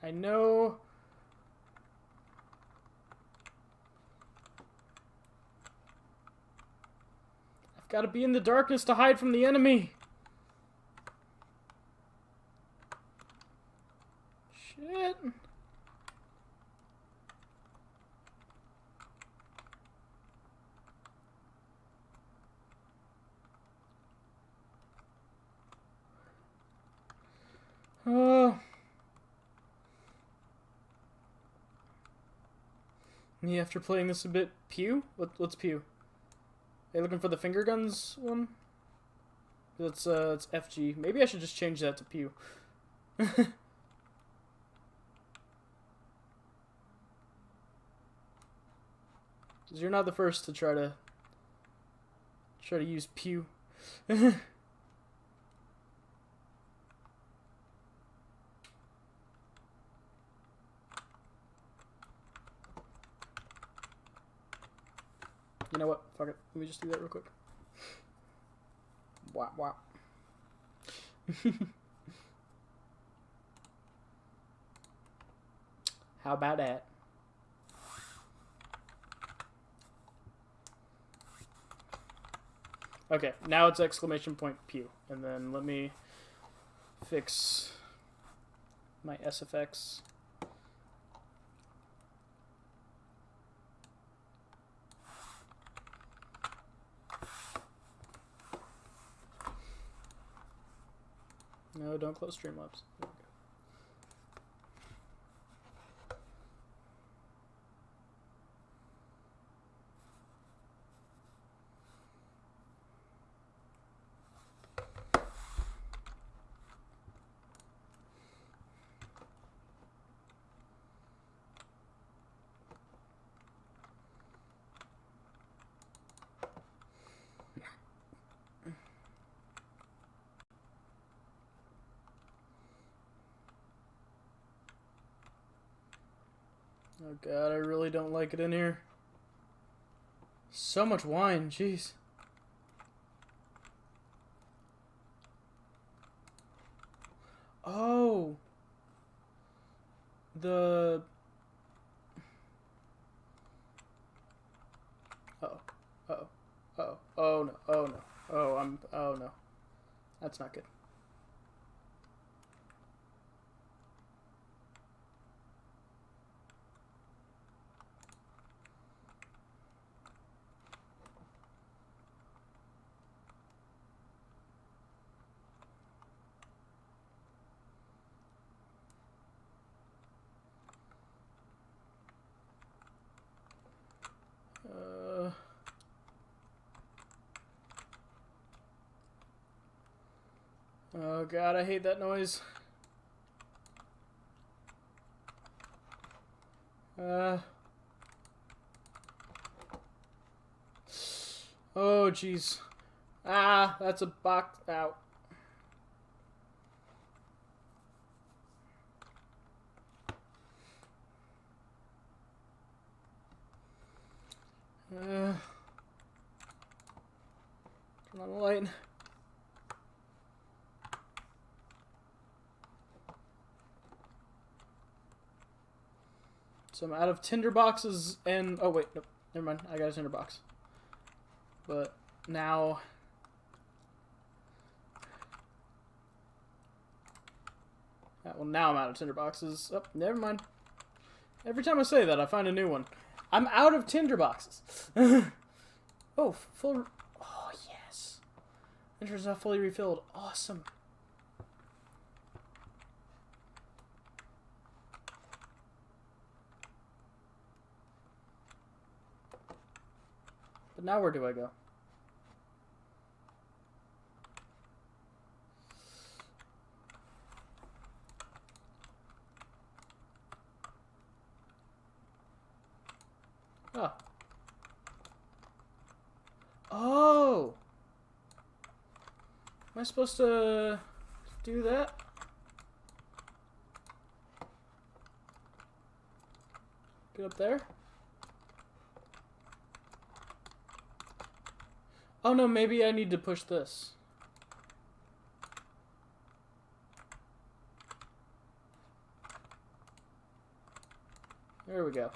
I know. I've got to be in the darkness to hide from the enemy. Shit. Me after playing this a bit. Pew? What's Pew? Are you looking for the finger guns one? That's it's FG. Maybe I should just change that to Pew. Because you're not the first to try to use Pew. You know what? Fuck it. Let me just do that real quick. Wow, wow. How about that? Okay, now it's exclamation point pew. And then let me fix my SFX. No, don't close Streamlabs. There we go. Oh god, I really don't like it in here. So much wine, jeez. Oh. The... Uh-oh. Uh-oh. Uh-oh. Oh no. Oh no. Oh no. That's not good. Oh god, I hate that noise. Oh jeez. Ah, that's a box out. Turn on the light. So I'm out of tinder boxes and... Oh, wait. Nope. Never mind. I got a tinder box. But now... Well, now I'm out of tinder boxes. Oh, never mind. Every time I say that, I find a new one. I'm out of tinder boxes. Oh, full... Oh, yes. Inventory's not fully refilled. Awesome. But now where do I go? Oh. Oh! Am I supposed to do that? Get up there? Oh no, maybe I need to push this. There we go.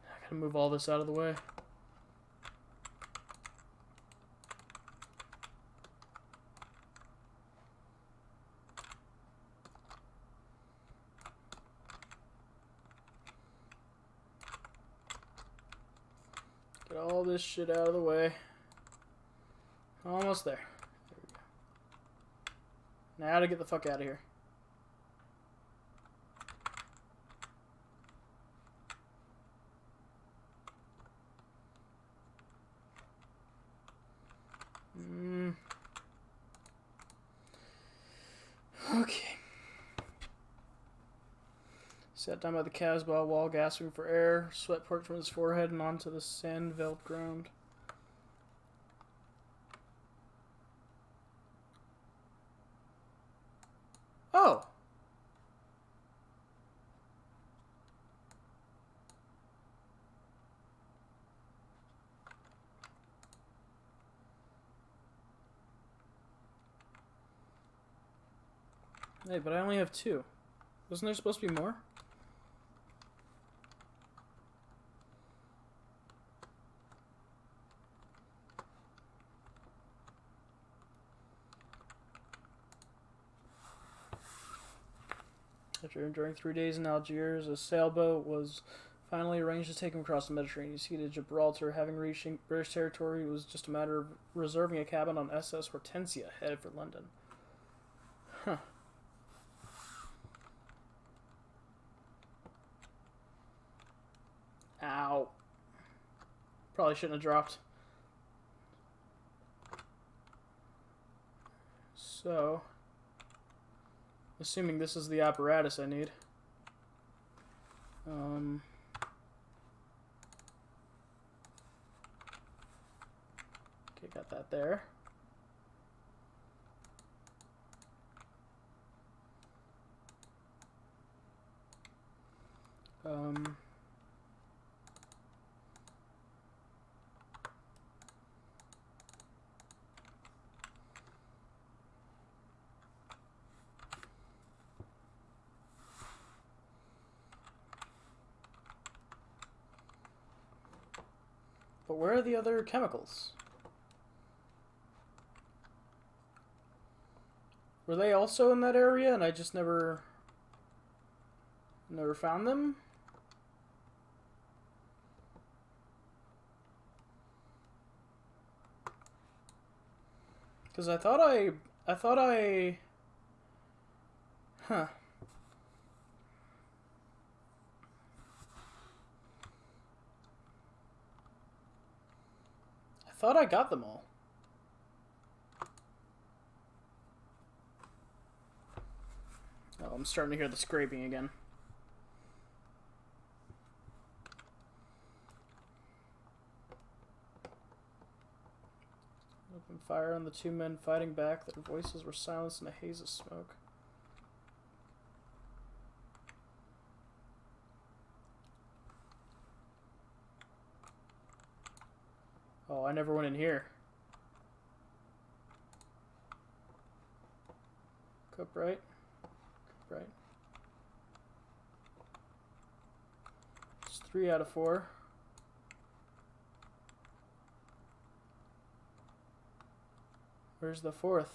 I gotta move all this out of the way. Get all this shit out of the way. Almost there. There we go. Now to get the fuck out of here. Okay. Sat down by the Casbah wall, gasping for air. Sweat poured from his forehead and onto the sand-veiled ground. Oh! Hey, but I only have 2. Wasn't there supposed to be more? After enduring 3 days in Algiers, a sailboat was finally arranged to take him across the Mediterranean Sea to Gibraltar. Having reached British territory, it was just a matter of reserving a cabin on SS Hortensia, headed for London. Huh. Ow. Probably shouldn't have dropped. So, assuming this is the apparatus I need. Okay, got that there. But where are the other chemicals? Were they also in that area and I just never found them? Because I thought I... Huh. I thought I got them all. Oh, I'm starting to hear the scraping again. Opened fire on the 2 men fighting back. Their voices were silenced in a haze of smoke. Oh, I never went in here. Upright. Upright. It's 3 out of 4. Where's the 4th?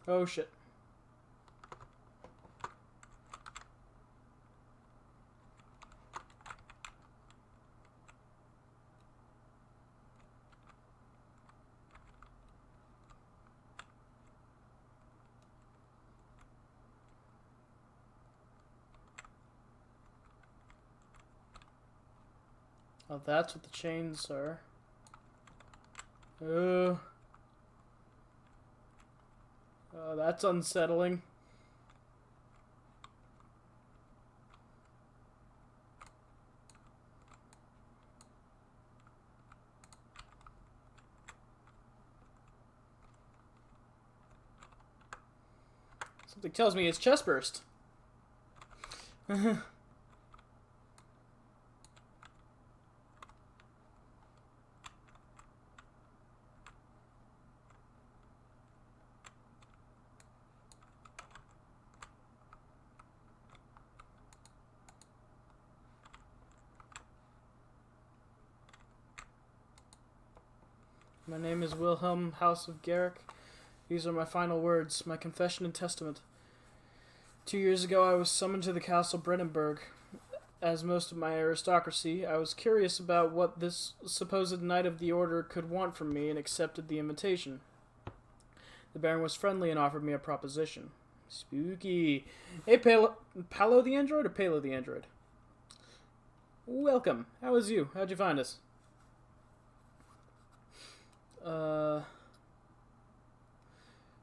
Oh shit. Oh, that's what the chains are. Oh, that's unsettling. Something tells me it's chest burst. My name is Wilhelm, House of Garrick. These are my final words, my confession and testament. 2 years ago I was summoned to the castle Brennenburg. As most of my aristocracy, I was curious about what this supposed knight of the order could want from me and accepted the invitation. The Baron was friendly and offered me a proposition. Spooky. Hey, Palo the android or Palo the android? Welcome. How was you? How'd you find us?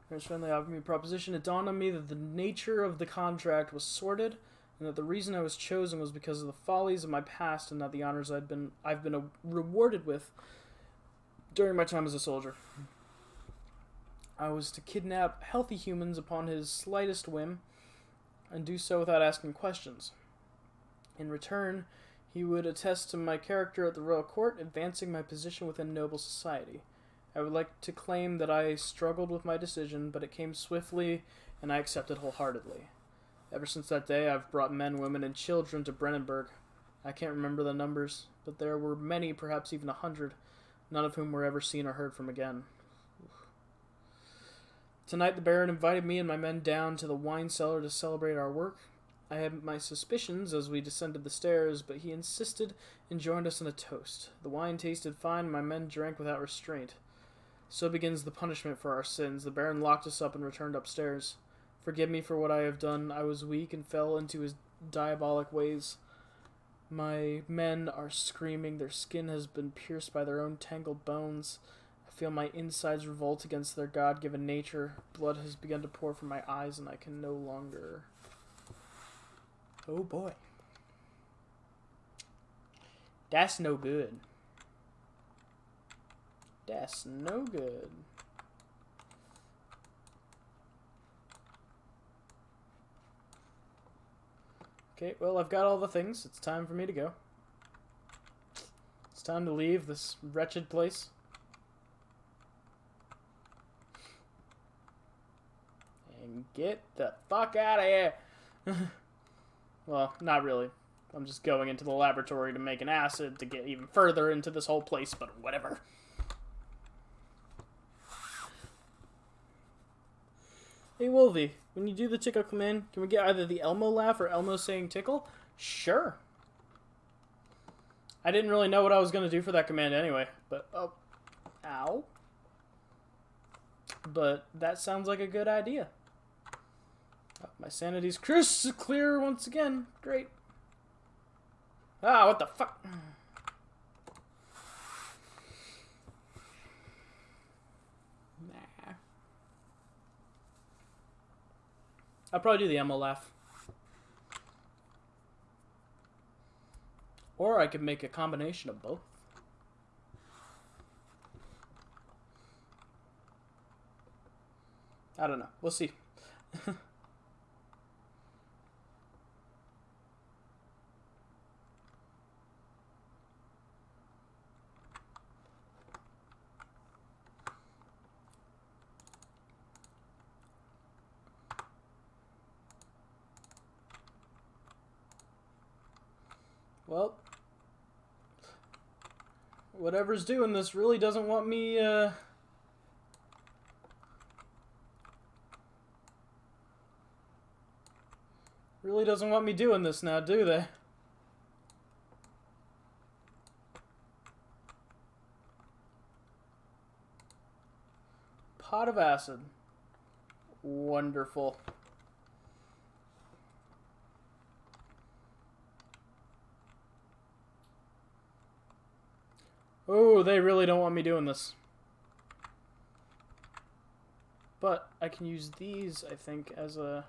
Baron's friendly offered me a proposition. It dawned on me that the nature of the contract was sordid, and that the reason I was chosen was because of the follies of my past and not the honors I've been rewarded with during my time as a soldier. I was to kidnap healthy humans upon his slightest whim, and do so without asking questions. In return, he would attest to my character at the royal court, advancing my position within noble society. I would like to claim that I struggled with my decision, but it came swiftly, and I accepted wholeheartedly. Ever since that day, I've brought men, women, and children to Brennenburg. I can't remember the numbers, but there were many, perhaps even 100, none of whom were ever seen or heard from again. Tonight, the Baron invited me and my men down to the wine cellar to celebrate our work. I had my suspicions as we descended the stairs, but he insisted and joined us in a toast. The wine tasted fine, and my men drank without restraint. So begins the punishment for our sins. The Baron locked us up and returned upstairs. Forgive me for what I have done. I was weak and fell into his diabolic ways. My men are screaming. Their skin has been pierced by their own tangled bones. I feel my insides revolt against their God-given nature. Blood has begun to pour from my eyes, and I can no longer... Oh boy. That's no good. That's no good. Okay, well, I've got all the things. It's time for me to go. It's time to leave this wretched place. And get the fuck out of here. Well, not really. I'm just going into the laboratory to make an acid to get even further into this whole place, but whatever. Hey, Wolvie, when you do the tickle command, can we get either the Elmo laugh or Elmo saying tickle? Sure. I didn't really know what I was going to do for that command anyway, but... Oh. Ow. But that sounds like a good idea. Oh, my sanity's crystal clear once again. Great. Ah, what the fuck? Nah. I'll probably do the Emma laugh. Or I could make a combination of both. I don't know. We'll see. Well, whatever's doing this really doesn't want me, really doesn't want me doing this now, do they? Pot of acid. Wonderful. Oh, they really don't want me doing this. But I can use these, I think, as a...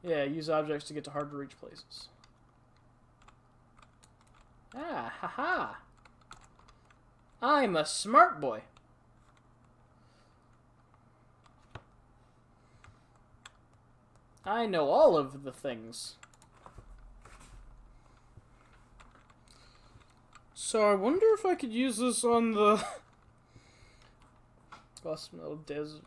Yeah, use objects to get to hard-to-reach places. Ah, haha! I'm a smart boy. I know all of the things. So I wonder if I could use this on the... Glass metal desert.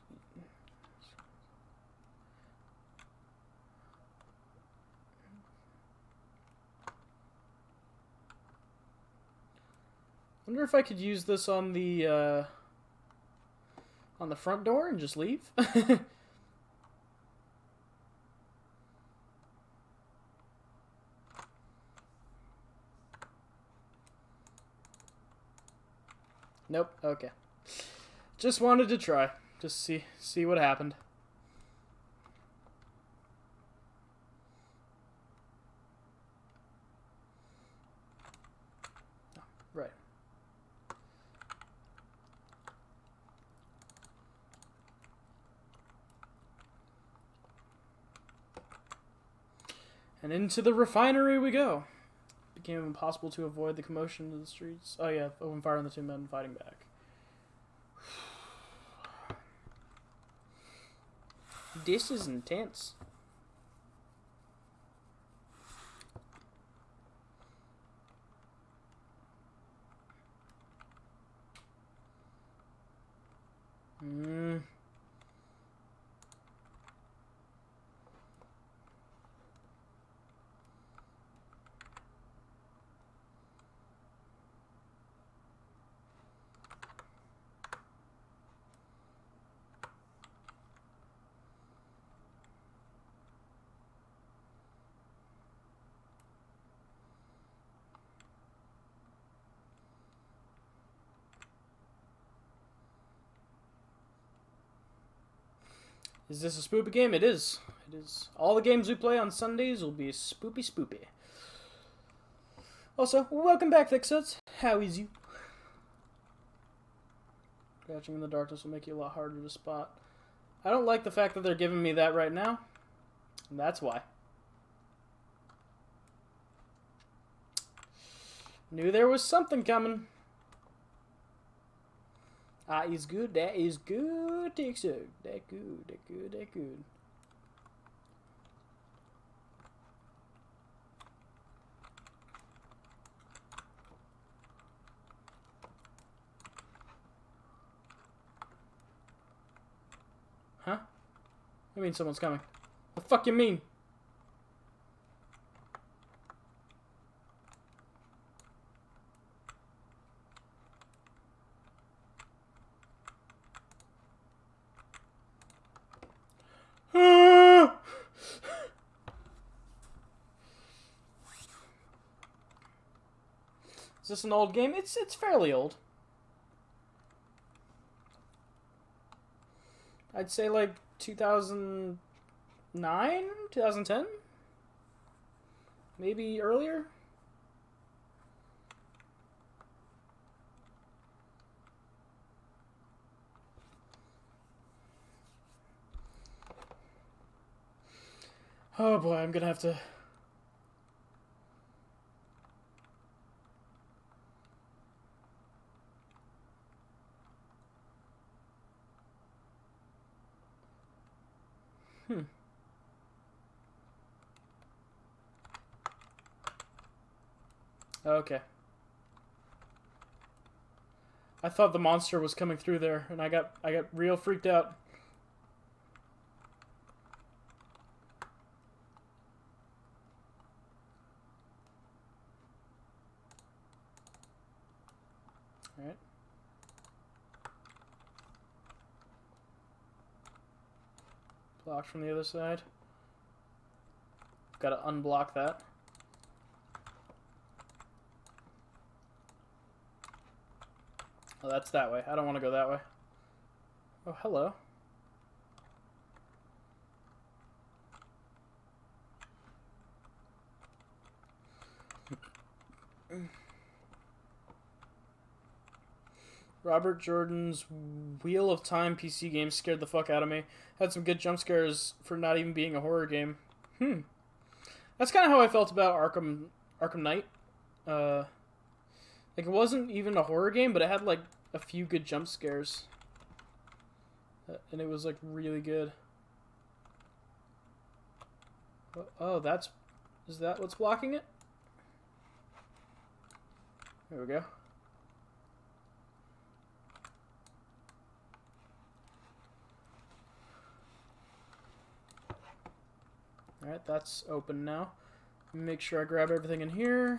Wonder if I could use this on the front door and just leave. Nope. Okay. Just wanted to try. Just see what happened. Oh, right. And into the refinery we go. It became impossible to avoid the commotion of the streets. Oh yeah, open fire on the two men fighting back. This is intense. Is this a spoopy game? It is. It is. All the games we play on Sundays will be spoopy. Also, welcome back, Thicksuds. How is you? Crouching in the darkness will make you a lot harder to spot. I don't like the fact that they're giving me that right now. And that's why. Knew there was something coming. That is good. That is good, Thicksud. That good. That good. That good. Huh? I mean someone's coming. The fuck you mean? Is this an old game? It's fairly old. I'd say like 2009, 2010? Maybe earlier? Oh boy, I'm gonna have to... Okay. I thought the monster was coming through there, and I got real freaked out. Alright. Blocked from the other side. Gotta unblock that. Oh, that's that way. I don't want to go that way. Oh, hello. Robert Jordan's Wheel of Time PC game scared the fuck out of me. Had some good jump scares for not even being a horror game. That's kind of how I felt about Arkham Knight. Like, it wasn't even a horror game, but it had, like, a few good jump scares. And it was, like, really good. Oh, is that what's blocking it? There we go. Alright, that's open now. Make sure I grab everything in here.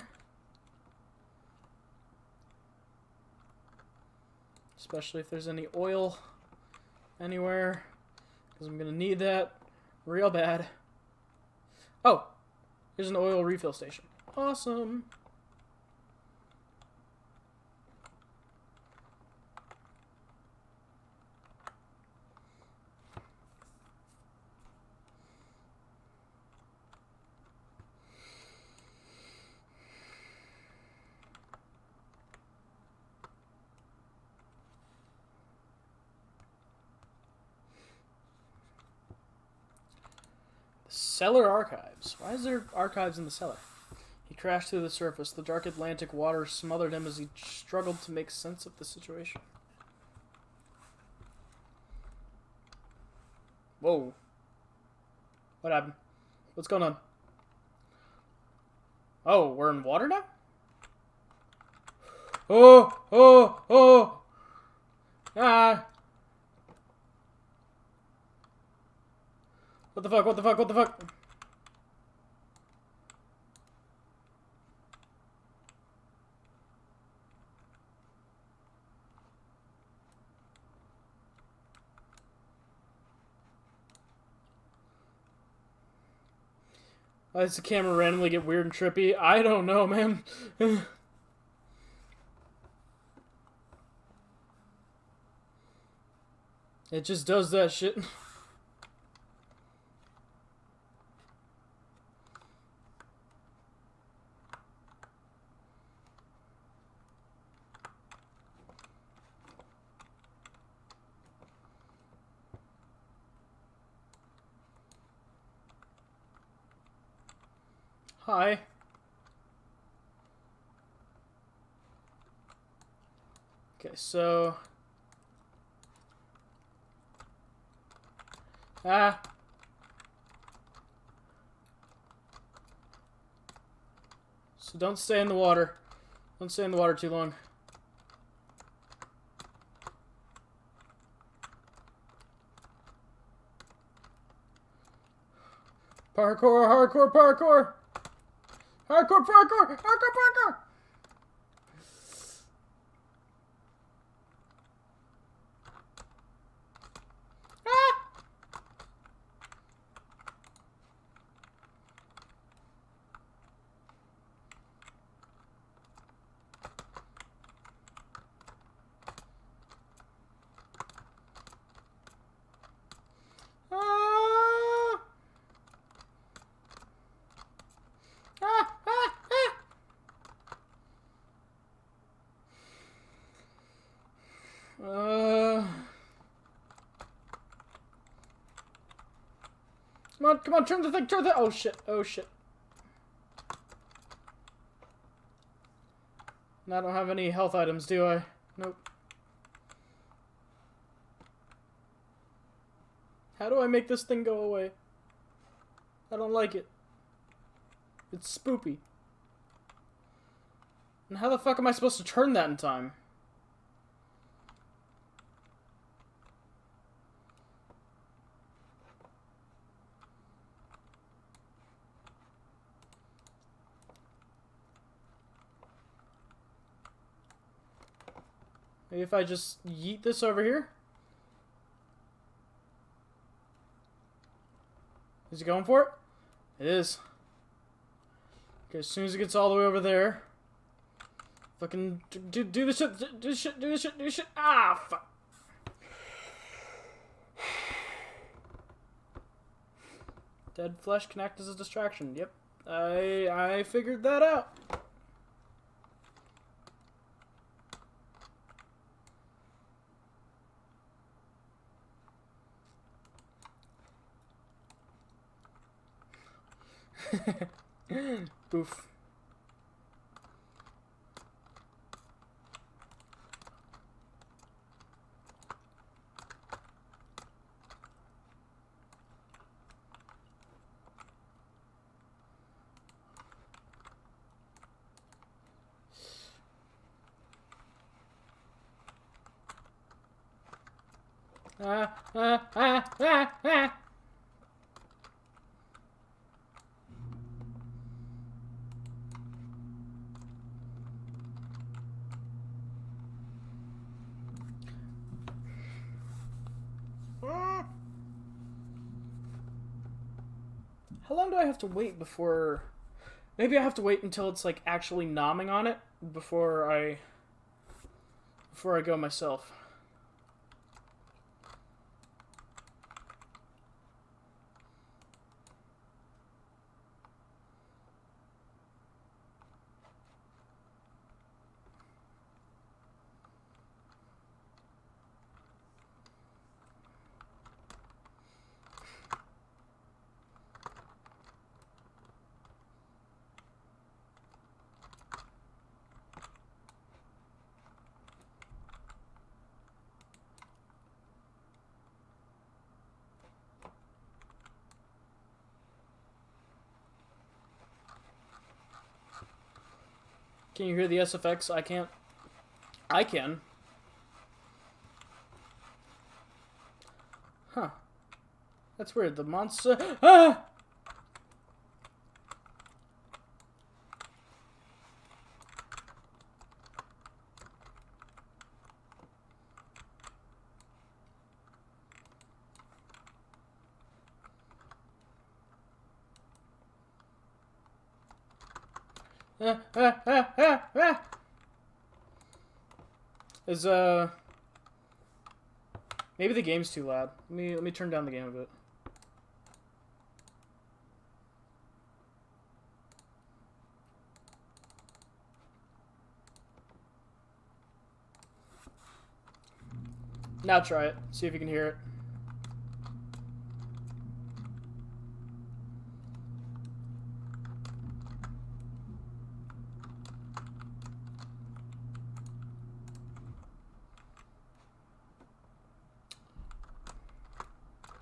Especially if there's any oil anywhere. Because I'm going to need that real bad. Oh! Here's an oil refill station. Awesome! Cellar archives. Why is there archives in the cellar? He crashed through the surface. The dark Atlantic water smothered him as he struggled to make sense of the situation. Whoa. What happened? What's going on? Oh, we're in water now? Oh! Oh! Oh! Ah! What the fuck? What the fuck? What the fuck? Why does the camera randomly get weird and trippy? I don't know, man. It just does that shit. Hi. Okay, so... Ah! So don't stay in the water. Don't stay in the water too long. Parkour, hardcore, parkour! Hardcore, parkour! Hardcore, parkour! Come on, turn the thing, turn the... Oh, shit, oh, shit. And I don't have any health items, do I? Nope. How do I make this thing go away? I don't like it. It's spoopy. And how the fuck am I supposed to turn that in time? Maybe if I just yeet this over here? Is he going for it? It is. Okay, as soon as it gets all the way over there. Fucking do the shit, do the shit, do the shit, do the shit. Ah, fuck. Dead flesh can act as a distraction. Yep. I figured that out. Boof. Ah. How long do I have to wait before... Maybe I have to wait until it's like actually nomming on it before I go myself. Can you hear the SFX? I can't. I can. Huh. That's weird. The monster... Ah! Is maybe the game's too loud. Let me turn down the game a bit. Now try it. See if you can hear it.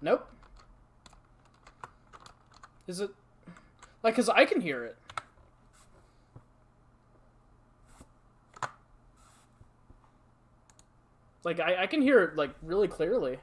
Nope. Is it... Like, 'cause I can hear it. Like, I can hear it, like, really clearly.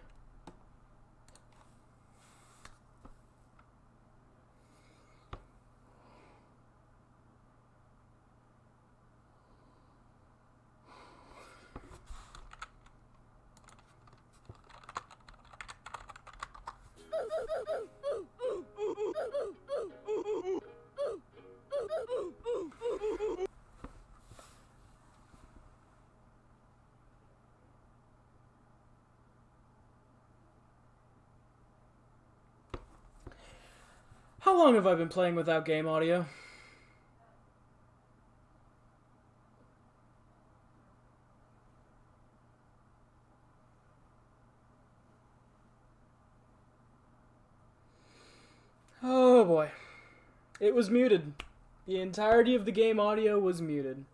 How long have I been playing without game audio? Oh boy. It was muted. The entirety of the game audio was muted.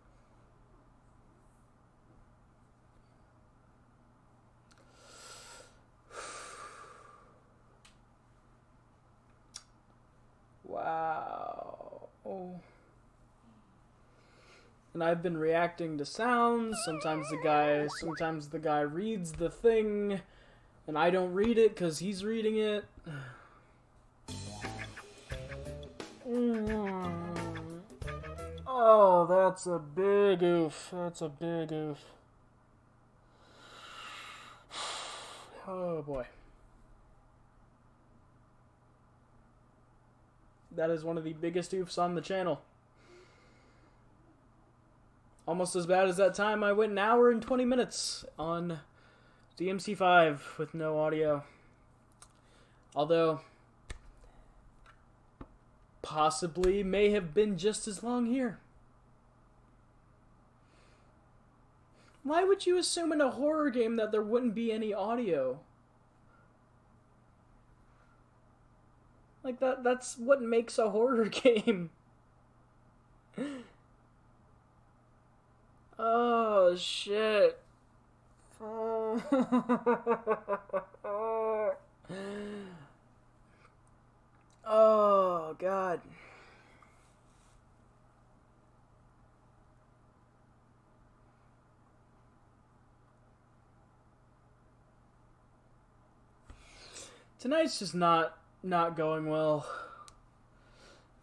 Wow. And I've been reacting to sounds. Sometimes the guy reads the thing, and I don't read it because he's reading it. Oh, that's a big oof. That's a big oof. Oh boy. That is one of the biggest oofs on the channel. Almost as bad as that time I went an hour and 20 minutes on DMC5 with no audio. Although, possibly may have been just as long here. Why would you assume in a horror game that there wouldn't be any audio? Like, that's what makes a horror game. Oh, shit. Oh, God. Tonight's just not going well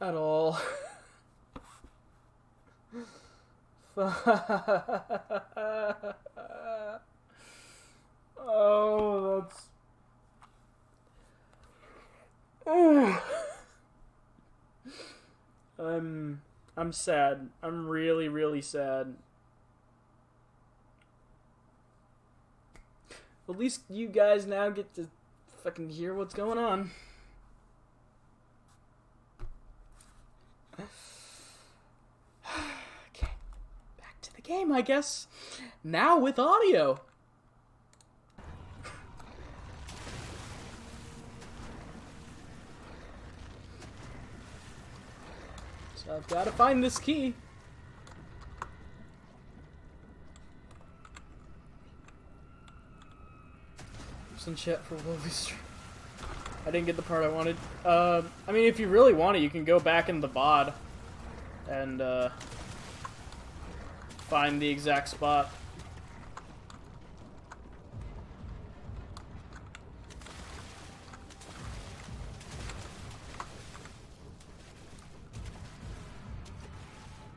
at all. Oh, that's... I'm sad. I'm really, really sad. At least you guys now get to fucking hear what's going on. Okay, back to the game, I guess. Now with audio. So I've got to find this key. Some chat for Wolvie Stream. I didn't get the part I wanted. I mean, if you really want it, you can go back in the VOD and find the exact spot.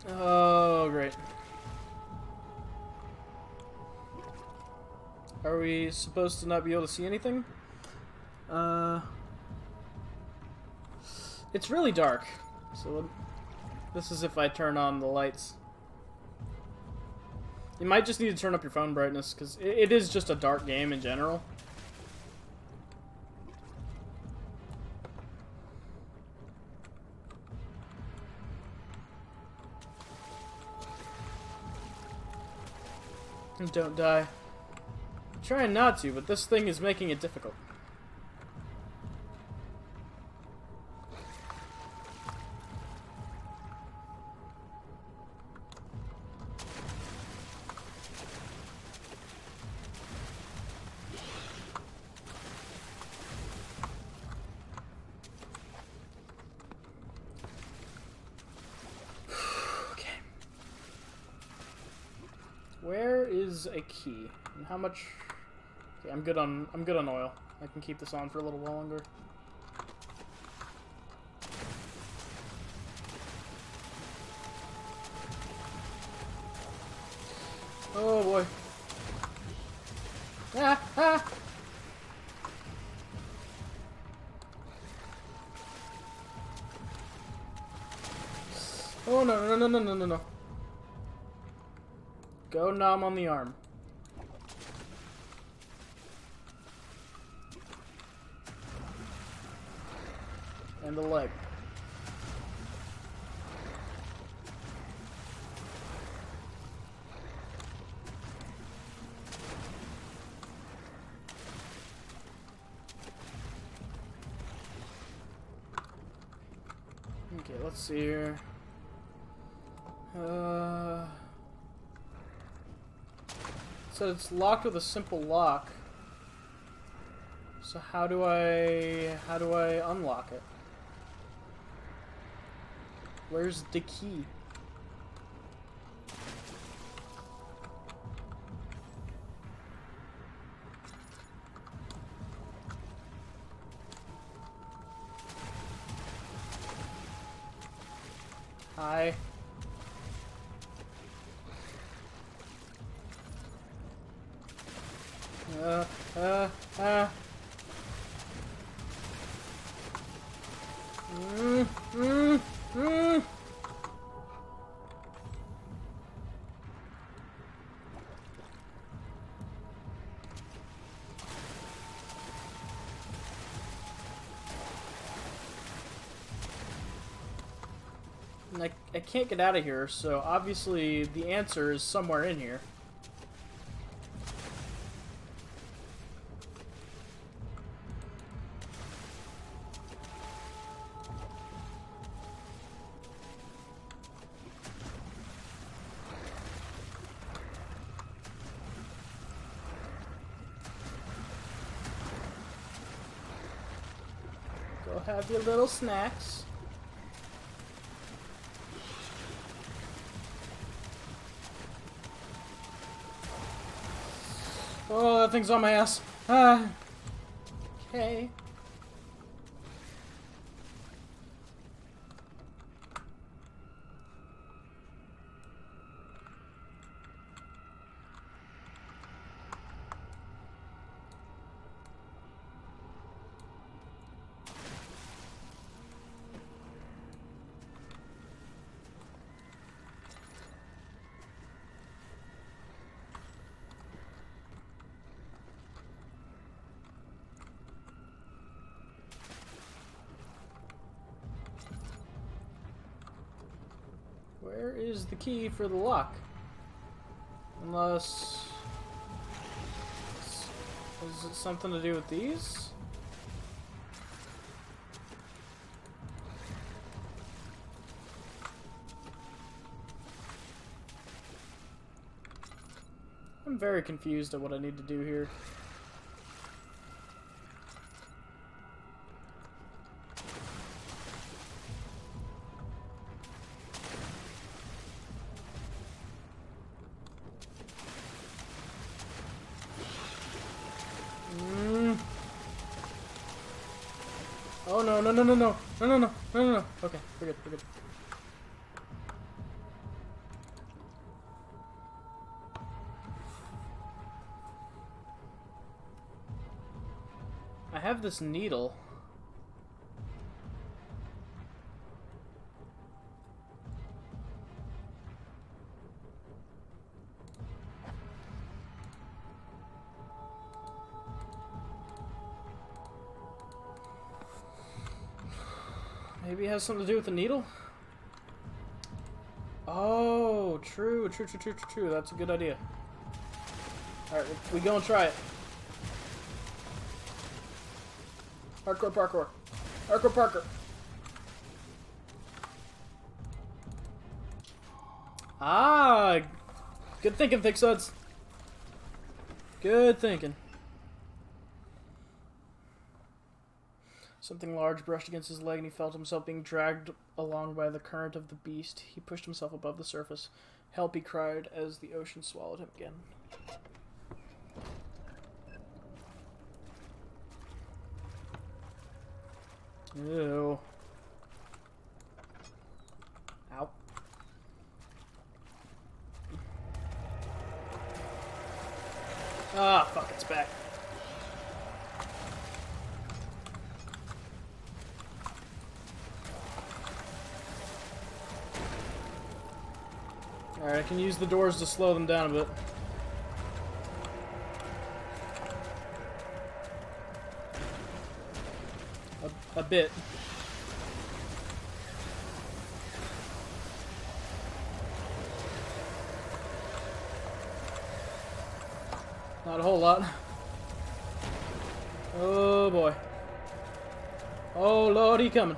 Oh, great. Are we supposed to not be able to see anything? It's really dark. So this is if I turn on the lights. You might just need to turn up your phone brightness, because it is just a dark game in general. Don't die. I'm trying not to, but this thing is making it difficult. Where is a key? And how much? Okay, I'm good on oil. I can keep this on for a little while longer. Oh boy. Ah, ah. Oh no. Go nom on the arm. And the leg. Okay, let's see here. So it's locked with a simple lock. So how do I unlock it? Where's the key? Hi. Ah. Mm, mm, mm. And I can't get out of here, so obviously the answer is somewhere in here. Go have your little snacks. Oh, that thing's on my ass. Ah. Okay. Where is the key for the lock? Unless... Is it something to do with these? I'm very confused at what I need to do here. Oh no, no, no, no, no, no, no, no, no, no, no. Okay, we're good, we're good. I have this needle. Maybe it has something to do with the needle? Oh, true, true, true, true, true, true. That's a good idea. Alright, we go and try it. Hardcore parkour. Hardcore parkour. Ah! Good thinking, Thick Suds. Good thinking. Something large brushed against his leg and he felt himself being dragged along by the current of the beast. He pushed himself above the surface. Help, he cried as the ocean swallowed him again. Ew. Ow. Ah, fuck, it's back. Alright, I can use the doors to slow them down a bit. A bit. Not a whole lot. Oh boy. Oh lord, he coming.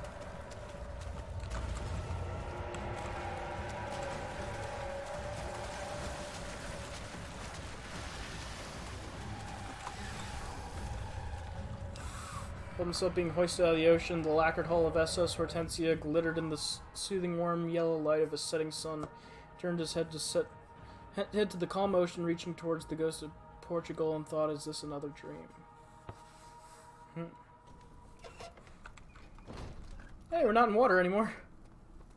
Felt himself being hoisted out of the ocean. The lacquered hull of SS Hortensia glittered in the soothing warm yellow light of a setting sun. He turned his head to the calm ocean, reaching towards the ghost of Portugal, and thought, "Is this another dream?" Hey, we're not in water anymore.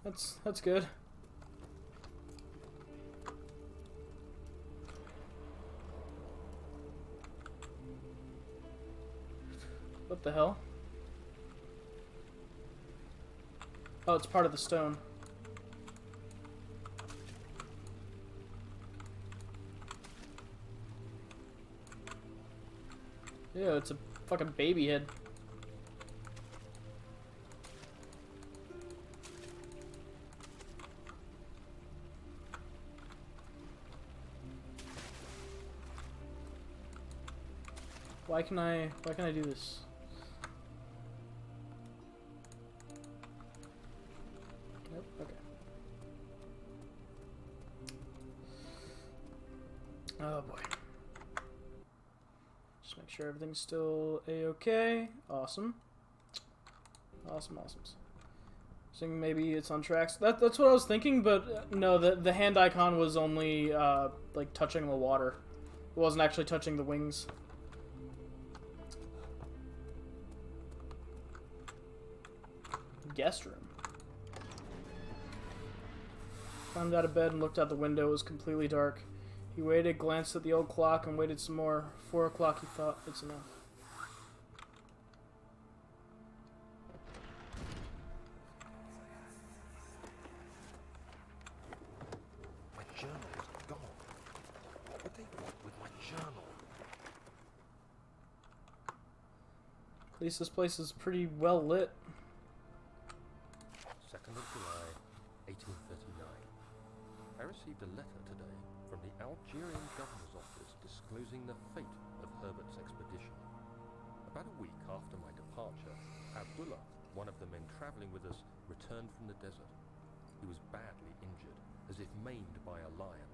That's good. What the hell? Oh, it's part of the stone. Yeah, it's a fucking baby head. Why can I do this? Nope, okay. Oh boy. Just make sure everything's still a-okay. Awesome. Awesome. So maybe it's on tracks. That's what I was thinking, but no, the hand icon was only like touching the water. It wasn't actually touching the wings. Guest room. Climbed out of bed and looked out the window. It was completely dark. He waited, glanced at the old clock, and waited some more. 4 o'clock, he thought. It's enough.
My journal is gone. What would they want with my journal?
At least this place is pretty well lit.
2nd of July, 1839. I received a letter today from the Algerian governor's office disclosing the fate of Herbert's expedition. About a week after my departure, Abdullah, one of the men traveling with us, returned from the desert. He was badly injured, as if maimed by a lion.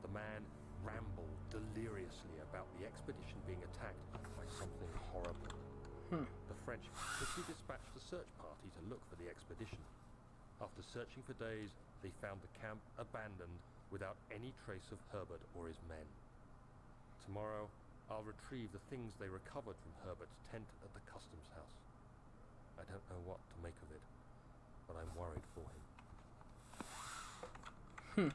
The man rambled deliriously about the expedition being attacked by something horrible. The French quickly dispatched a search party to look for the expedition. After searching for days, they found the camp abandoned without any trace of Herbert or his men. Tomorrow, I'll retrieve the things they recovered from Herbert's tent at the customs house. I don't know what to make of it, but I'm worried for him.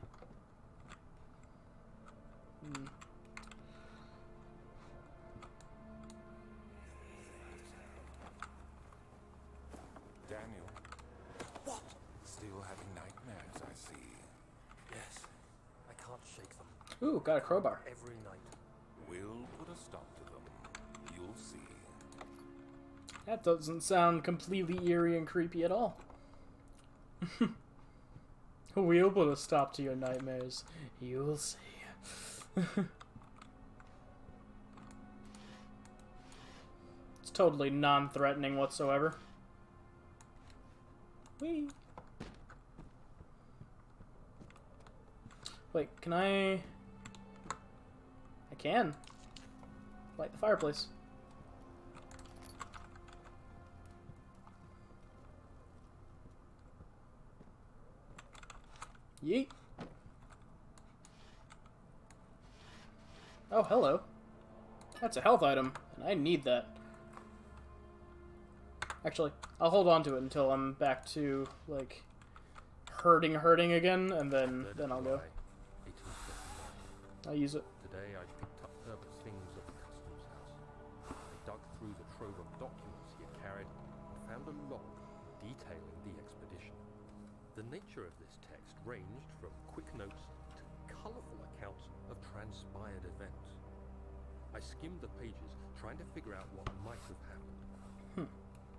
Daniel. What? Still having nightmares, I see.
Yes, I can't shake them.
Ooh, got a crowbar.
Every night.
We'll put a stop to them. You'll see.
That doesn't sound completely eerie and creepy at all. We'll put a stop to your nightmares. You'll see. It's totally non-threatening whatsoever. Whee! Wait, can I can. Light the fireplace. Yeet. Oh, hello. That's a health item, and I need that. Actually, I'll hold on to it until I'm back to, like, hurting again, and then I'll go. I'll use it.
Today I picked up Herbert's things at the customs house. I dug through the trove of documents he had carried and found a log detailing the expedition. The nature of this text ranged from quick notes to colourful accounts of transpired events. I skimmed the pages, trying to figure out what might have happened.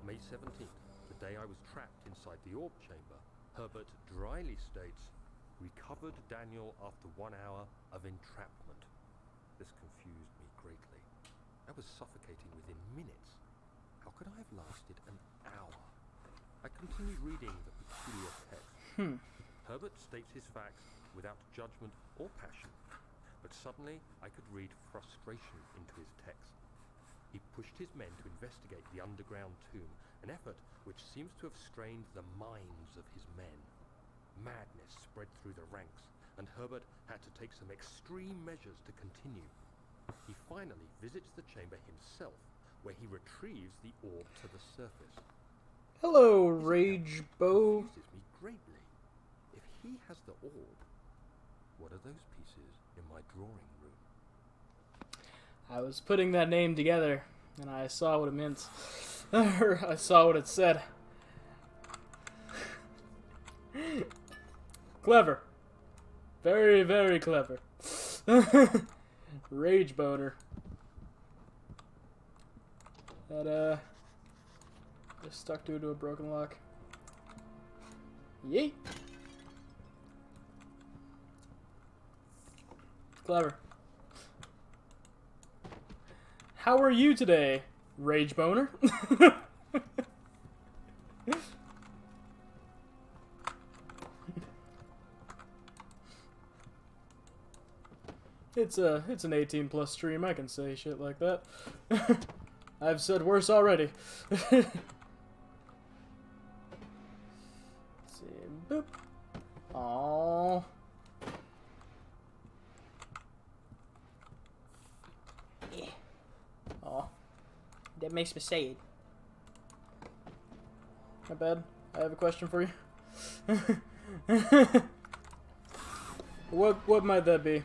May 17th, the day I was trapped inside the orb chamber, Herbert dryly states, "Recovered Daniel after 1 hour of entrapment." This confused me greatly. I was suffocating within minutes. How could I have lasted an hour? I continued reading the peculiar text. Herbert states his facts without judgment or passion, but suddenly I could read frustration into his text. He pushed his men to investigate the underground tomb, an effort which seems to have strained the minds of his men. Madness spread through the ranks, and Herbert had to take some extreme measures to continue. He finally visits the chamber himself, where he retrieves the orb to the surface.
Hello, Rage Bow.
Confuses me greatly. If he has the orb, what are those pieces in my drawing room?
I was putting that name together. and I saw what it meant. I saw what it said. Clever. Very, very clever. Rage boner. That, just stuck due to a broken lock. Yeet. Clever. How are you today, Rage boner? It's an 18+ stream. I can say shit like that. I've said worse already. Let's see. Boop. Aww. Yeah. Aw. That makes me sad. Not bad. I have a question for you. What might that be?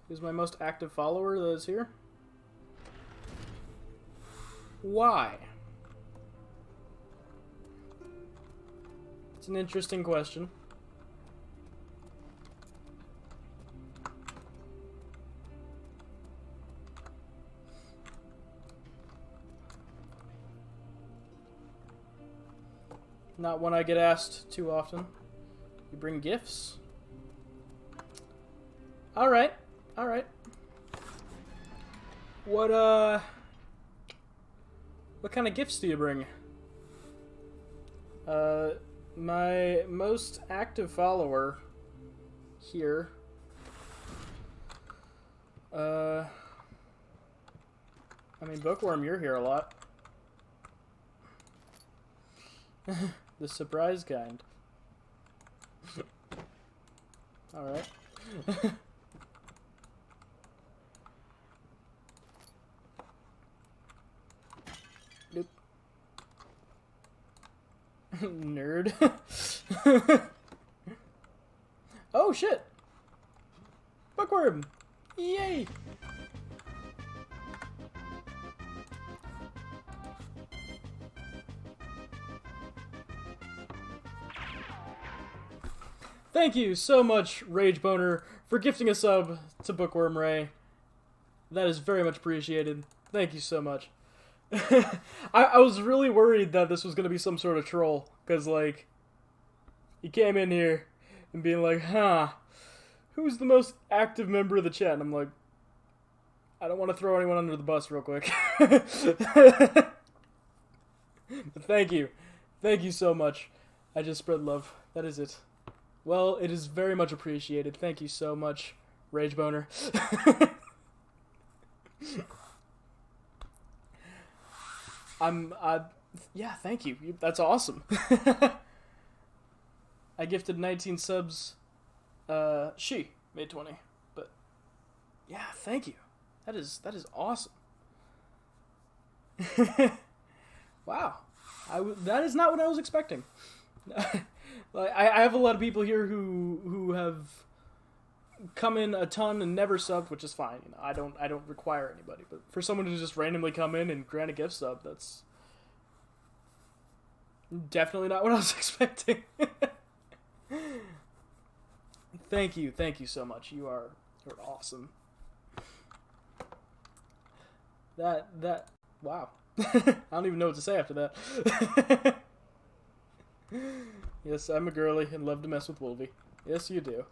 Who's my most active follower that is here? Why? It's an interesting question. Not one I get asked too often. You bring gifts? Alright. Alright. What kind of gifts do you bring? My most active follower here. I mean, Bookworm, you're here a lot. The surprise kind. Alright. Nope. Nerd. Oh shit! Bookworm! Yay! Thank you so much, Rage Boner, for gifting a sub to Bookworm Ray. That is very much appreciated. Thank you so much. I was really worried that this was going to be some sort of troll, because, like, he came in here and being like, huh, who's the most active member of the chat? And I'm like, I don't want to throw anyone under the bus real quick. But thank you. Thank you so much. I just spread love. That is it. Well, it is very much appreciated. Thank you so much, Rage Boner. Yeah, thank you. That's awesome. I gifted 19 subs. She made 20, but yeah, thank you. That is awesome. Wow, that is not what I was expecting. Like, I have a lot of people here who have come in a ton and never subbed, which is fine. You know, I don't require anybody, but for someone to just randomly come in and grant a gift sub, that's definitely not what I was expecting. Thank you so much. You're awesome. That wow. I don't even know what to say after that. Yes, I'm a girly and love to mess with Wolvie. Yes, you do.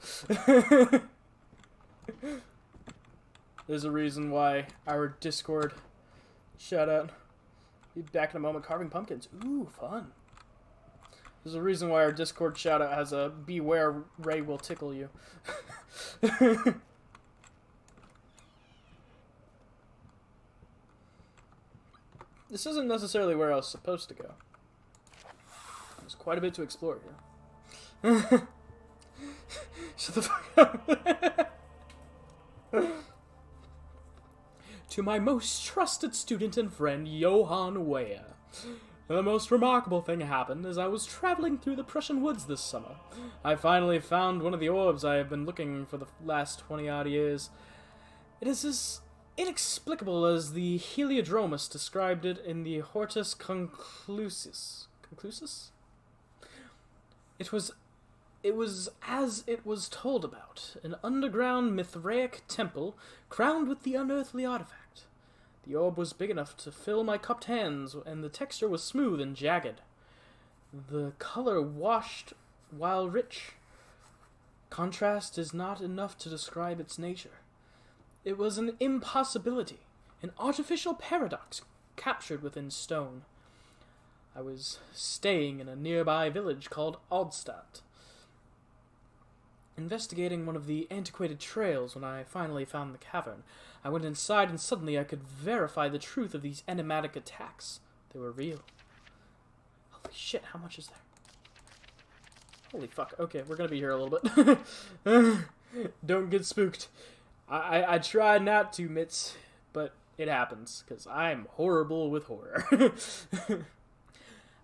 There's a reason why our Discord shout out. Be back in a moment carving pumpkins. Ooh, fun. There's a reason why our Discord shout out has a beware Ray will tickle you. This isn't necessarily where I was supposed to go. There's quite a bit to explore here. Shut the fuck up. To my most trusted student and friend, Johann Weyer. The most remarkable thing happened as I was traveling through the Prussian woods this summer. I finally found one of the orbs I have been looking for the last 20-odd years. It is as inexplicable as the Heliodromus described it in the Hortus Conclusus. Conclusus? It was as it was told about, an underground Mithraic temple crowned with the unearthly artifact. The orb was big enough to fill my cupped hands, and the texture was smooth and jagged. The color washed while rich. Contrast is not enough to describe its nature. It was an impossibility, an artificial paradox captured within stone. I was staying in a nearby village called Aldstadt, investigating one of the antiquated trails when I finally found the cavern. I went inside and suddenly I could verify the truth of these enigmatic attacks. They were real. Holy shit, how much is there? Holy fuck. Okay, we're gonna be here a little bit. Don't get spooked. I try not to, Mitz, but it happens, because I'm horrible with horror.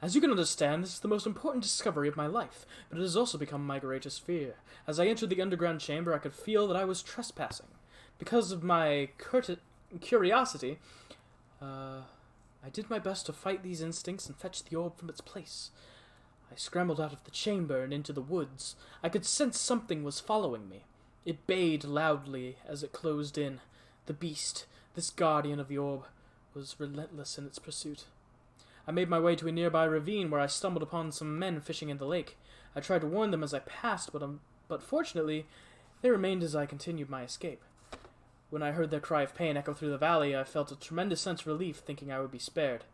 As you can understand, this is the most important discovery of my life, but it has also become my greatest fear. As I entered the underground chamber, I could feel that I was trespassing. Because of my curiosity, I did my best to fight these instincts and fetch the orb from its place. I scrambled out of the chamber and into the woods. I could sense something was following me. It bayed loudly as it closed in. The beast, this guardian of the orb, was relentless in its pursuit. I made my way to a nearby ravine where I stumbled upon some men fishing in the lake. I tried to warn them as I passed, but fortunately, they remained as I continued my escape. When I heard their cry of pain echo through the valley, I felt a tremendous sense of relief, thinking I would be spared.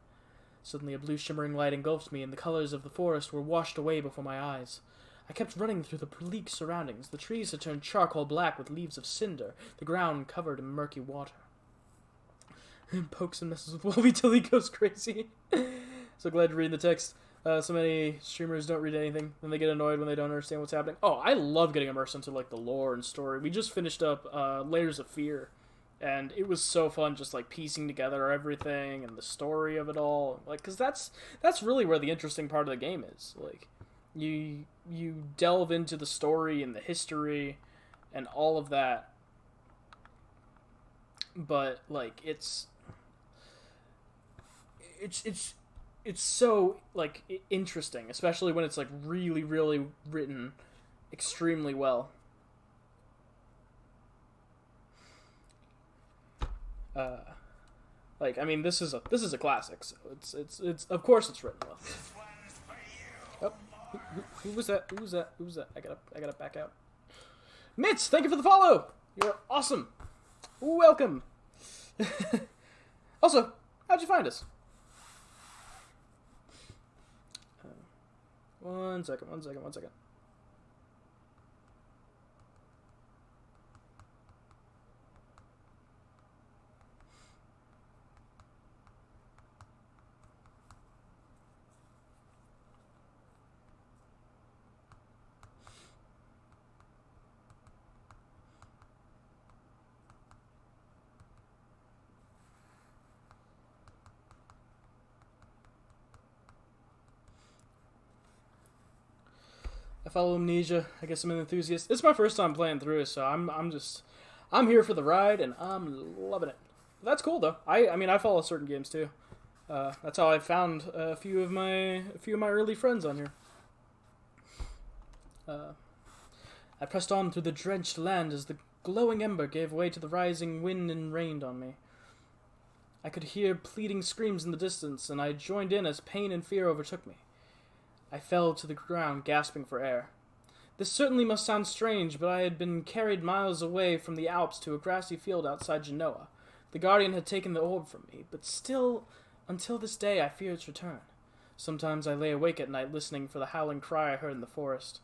Suddenly a blue shimmering light engulfed me, and the colors of the forest were washed away before my eyes. I kept running through the bleak surroundings. The trees had turned charcoal black with leaves of cinder, the ground covered in murky water. Pokes and messes with Wolvie till he goes crazy. So glad to read the text. So many streamers don't read anything, then they get annoyed when they don't understand what's happening. Oh, I love getting immersed into like the lore and story. We just finished up Layers of Fear, and it was so fun just like piecing together everything and the story of it all. Like, because that's really where the interesting part of the game is. Like, you delve into the story and the history and all of that, but like it's so like interesting, especially when it's like really written extremely well. Like, I mean, this is a classic, so it's of course it's written well. Oh, who was that? Who was that? I gotta back out. Mitz, thank you for the follow. You're awesome. Welcome. Also, how'd you find us? One second. I follow Amnesia. I guess I'm an enthusiast. It's my first time playing through it, so I'm here for the ride, and I'm loving it. That's cool though. I mean, I follow certain games too. That's how I found a few of my early friends on here. I pressed on through the drenched land as the glowing ember gave way to the rising wind and rained on me. I could hear pleading screams in the distance, and I joined in as pain and fear overtook me. I fell to the ground, gasping for air. This certainly must sound strange, but I had been carried miles away from the Alps to a grassy field outside Genoa. The Guardian had taken the orb from me, but still, until this day, I fear its return. Sometimes I lay awake at night listening for the howling cry I heard in the forest.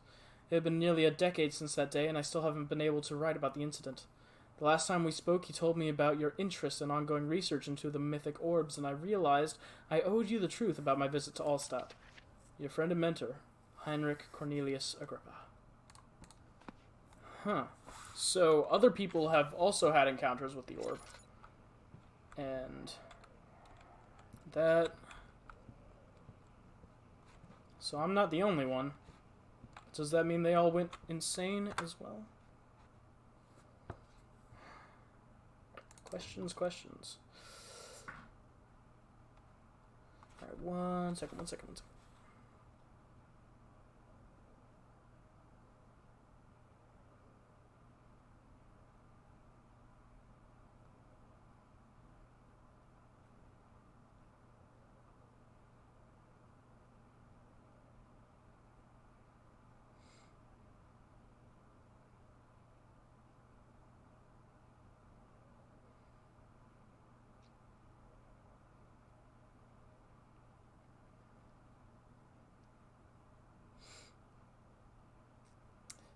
It had been nearly a decade since that day, and I still haven't been able to write about the incident. The last time we spoke, you told me about your interest and ongoing research into the mythic orbs, and I realized I owed you the truth about my visit to Allstadt. Your friend and mentor, Heinrich Cornelius Agrippa. Huh. So, other people have also had encounters with the orb. And that... So I'm not the only one. Does that mean they all went insane as well? Questions. Alright, one second.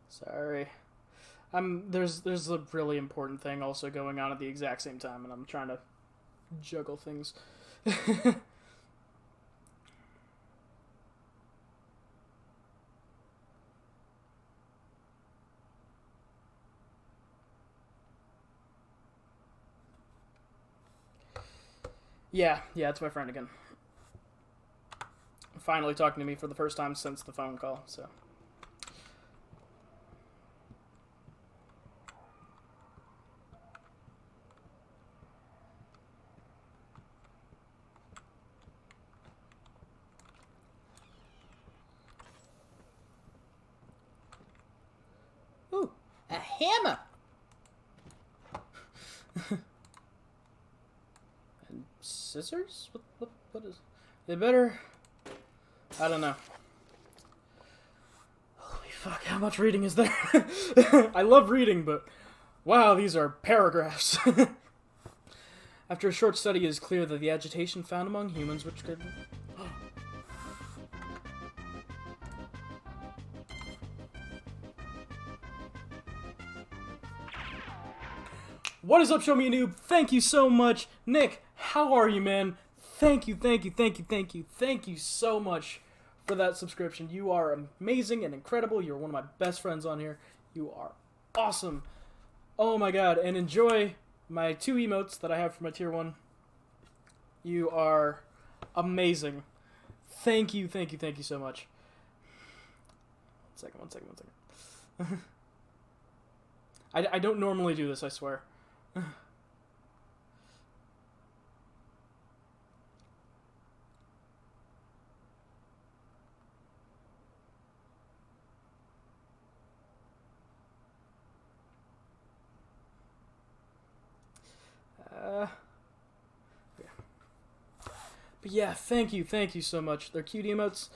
Sorry. There's a really important thing also going on at the exact same time, and I'm trying to juggle things. Yeah, it's my friend again. Finally talking to me for the first time since the phone call, so. Ooh, a hammer! And scissors? What is... They better... I don't know. Holy fuck, how much reading is there? I love reading, but... Wow, these are paragraphs. After a short study, it is clear that the agitation found among humans which could... What is up, Show Me a Noob? Thank you so much. Nick, how are you, man? Thank you so much for that subscription. You are amazing and incredible. You're one of my best friends on here. You are awesome. Oh my god, and enjoy my 2 emotes that I have for my tier 1. You are amazing. Thank you so much. One second. I don't normally do this, I swear. But yeah, thank you so much. They're cute emotes.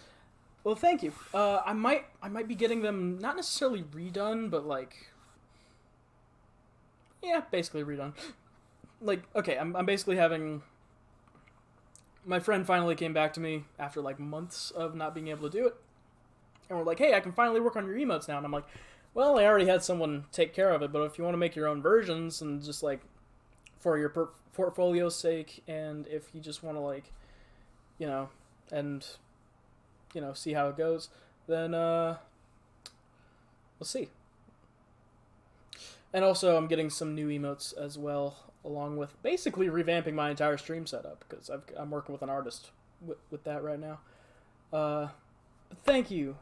Well, thank you. I might be getting them not necessarily redone, but like, yeah, basically redone. Like, okay, I'm basically having... My friend finally came back to me after like months of not being able to do it, and we're like, hey, I can finally work on your emotes now. And I'm like, well, I already had someone take care of it, but if you want to make your own versions and just like for your portfolio's sake, and if you just want to like, you know, and you know, see how it goes, then we'll see. And also, I'm getting some new emotes as well, along with basically revamping my entire stream setup, because I'm working with an artist with that right now. Thank you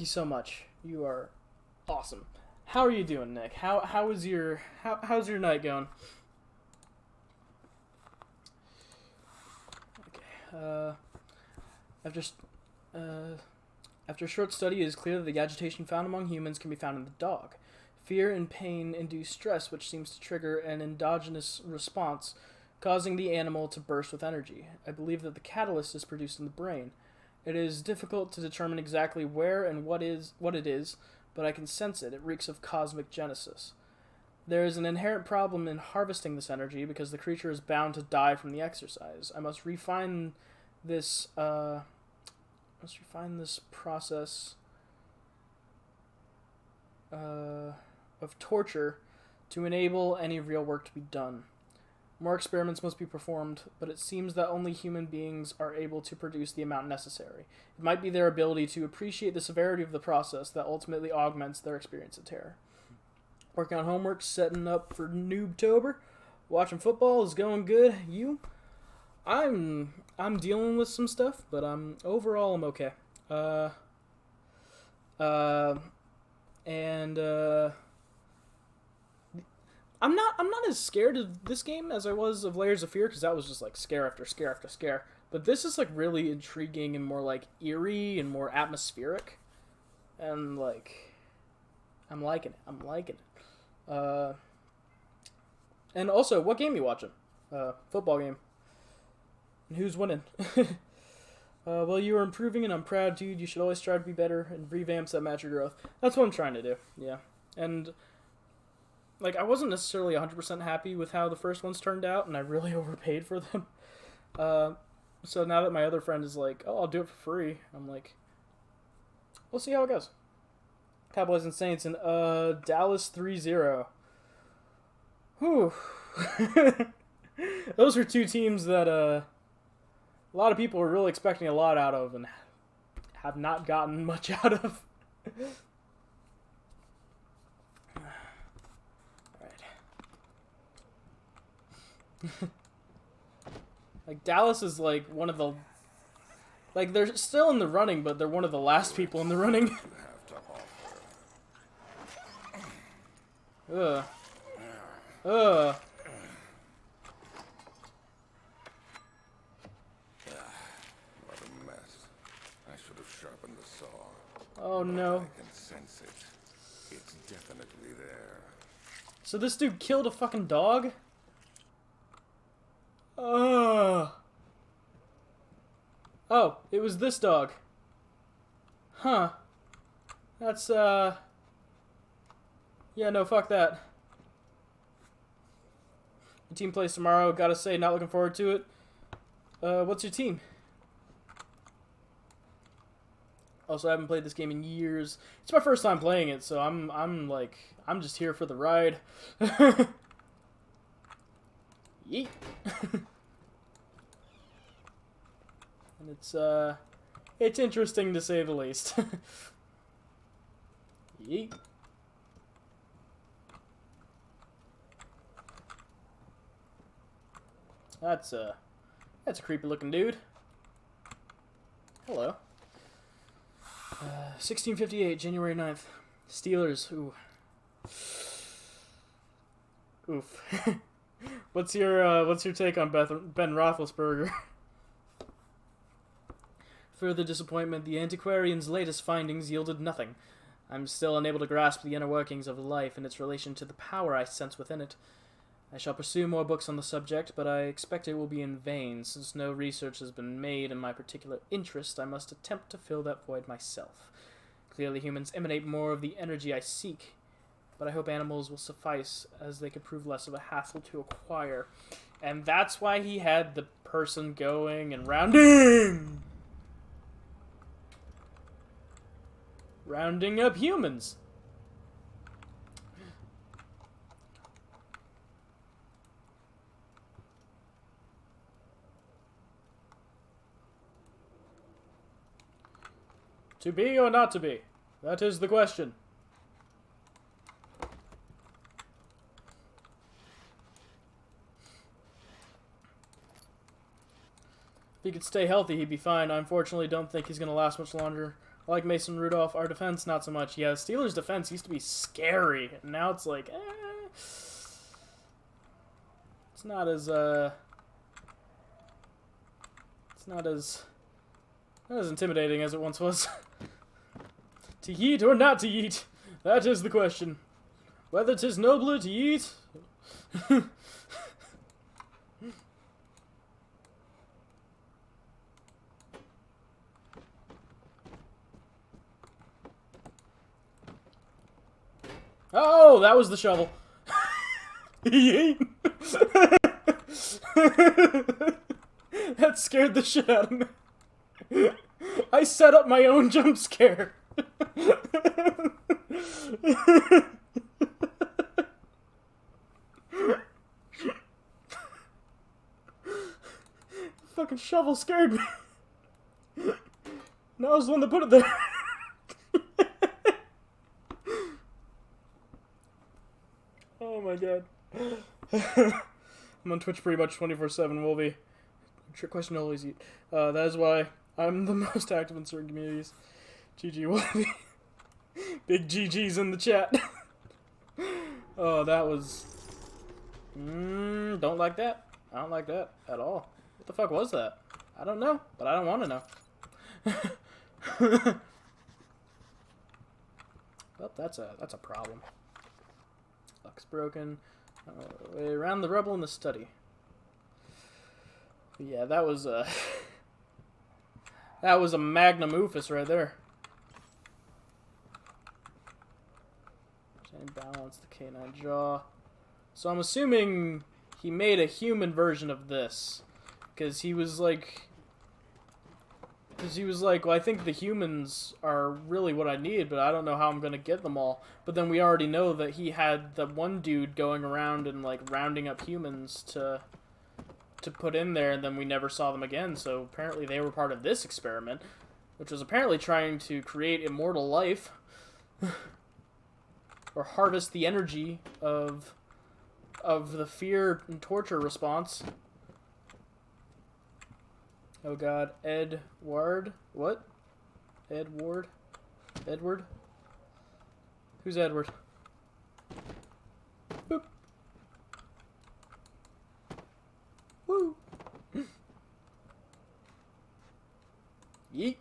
so much. You are awesome. How are you doing, Nick? How's your night going? Okay. After a short study, it is clear that the agitation found among humans can be found in the dog. Fear and pain induce stress, which seems to trigger an endogenous response, causing the animal to burst with energy. I believe that the catalyst is produced in the brain. It is difficult to determine exactly where and what it is, but I can sense it. It reeks of cosmic genesis. There is an inherent problem in harvesting this energy because the creature is bound to die from the exercise. I must refine this process of torture to enable any real work to be done. More experiments must be performed, but it seems that only human beings are able to produce the amount necessary. It might be their ability to appreciate the severity of the process that ultimately augments their experience of terror. Working on homework, setting up for Noobtober. Watching football is going good. You? I'm dealing with some stuff, but overall I'm okay. I'm not as scared of this game as I was of Layers of Fear, because that was just like scare after scare after scare. But this is like really intriguing and more like eerie and more atmospheric, and like I'm liking it. I'm liking it. And also, what game you watching? Football game. And who's winning? Well, you are improving, and I'm proud, dude. You should always try to be better and revamp that match your growth. That's what I'm trying to do. Yeah, and like I wasn't necessarily 100% happy with how the first ones turned out, and I really overpaid for them. So now that my other friend is like, "Oh, I'll do it for free," I'm like, "We'll see how it goes." Cowboys and Saints and Dallas 3-0. Whew. Those were two teams that a lot of people were really expecting a lot out of and have not gotten much out of. Alright. Like, Dallas is like one of the... Like, they're still in the running, but they're one of the last people in the running. Ugh. Ugh.
What a mess. I should have sharpened the saw.
Oh no.
I can sense it. It's definitely there.
So this dude killed a fucking dog? Ugh. Oh, it was this dog. Huh. That's, yeah, no, fuck that. The team plays tomorrow. Gotta say, not looking forward to it. What's your team? Also, I haven't played this game in years. It's my first time playing it, so I'm just here for the ride. Yeet. And it's interesting to say the least. Yeet. That's a creepy looking dude. Hello. 1658, January 9th. Steelers. Ooh. Oof. What's your take on Ben Roethlisberger? Further disappointment, the antiquarian's latest findings yielded nothing. I'm still unable to grasp the inner workings of life and its relation to the power I sense within it. I shall pursue more books on the subject, but I expect it will be in vain. Since no research has been made in my particular interest, I must attempt to fill that void myself. Clearly humans emanate more of the energy I seek, but I hope animals will suffice, as they could prove less of a hassle to acquire. And that's why he had the person going and rounding up humans. To be or not to be? That is the question. If he could stay healthy, he'd be fine. I unfortunately don't think he's going to last much longer. I like Mason Rudolph. Our defense, not so much. Yeah, Steelers' defense used to be scary. And now it's like, It's not as intimidating as it once was. To yeet or not to yeet? That is the question. Whether 'tis nobler to yeet... Oh, that was the shovel. Yeet. That scared the shit out of me. I set up my own jump scare. Fucking shovel scared me. And I was the one that put it there. Oh my god. I'm on Twitch pretty much 24/7, will be. Trick question always eat. That is why I'm the most active in certain communities. GG Wolfie. Big GG's in the chat. Oh, that was Don't like that. I don't like that at all. What the fuck was that? I don't know, but I don't want to know. Well, that's a problem. Lock's broken. Way around the rubble in the study. But yeah, that was a that was a magnum opus right there. Chain balance, the canine jaw. So I'm assuming he made a human version of this, because he was like, well, I think the humans are really what I need, but I don't know how I'm gonna get them all. But then we already know that he had the one dude going around and like rounding up humans to put in there, and then we never saw them again. So apparently they were part of this experiment, which was apparently trying to create immortal life or harvest the energy of the fear and torture response. Oh god, Edward? What? Edward? Edward? Who's Edward? Boop. Woo! Yeet!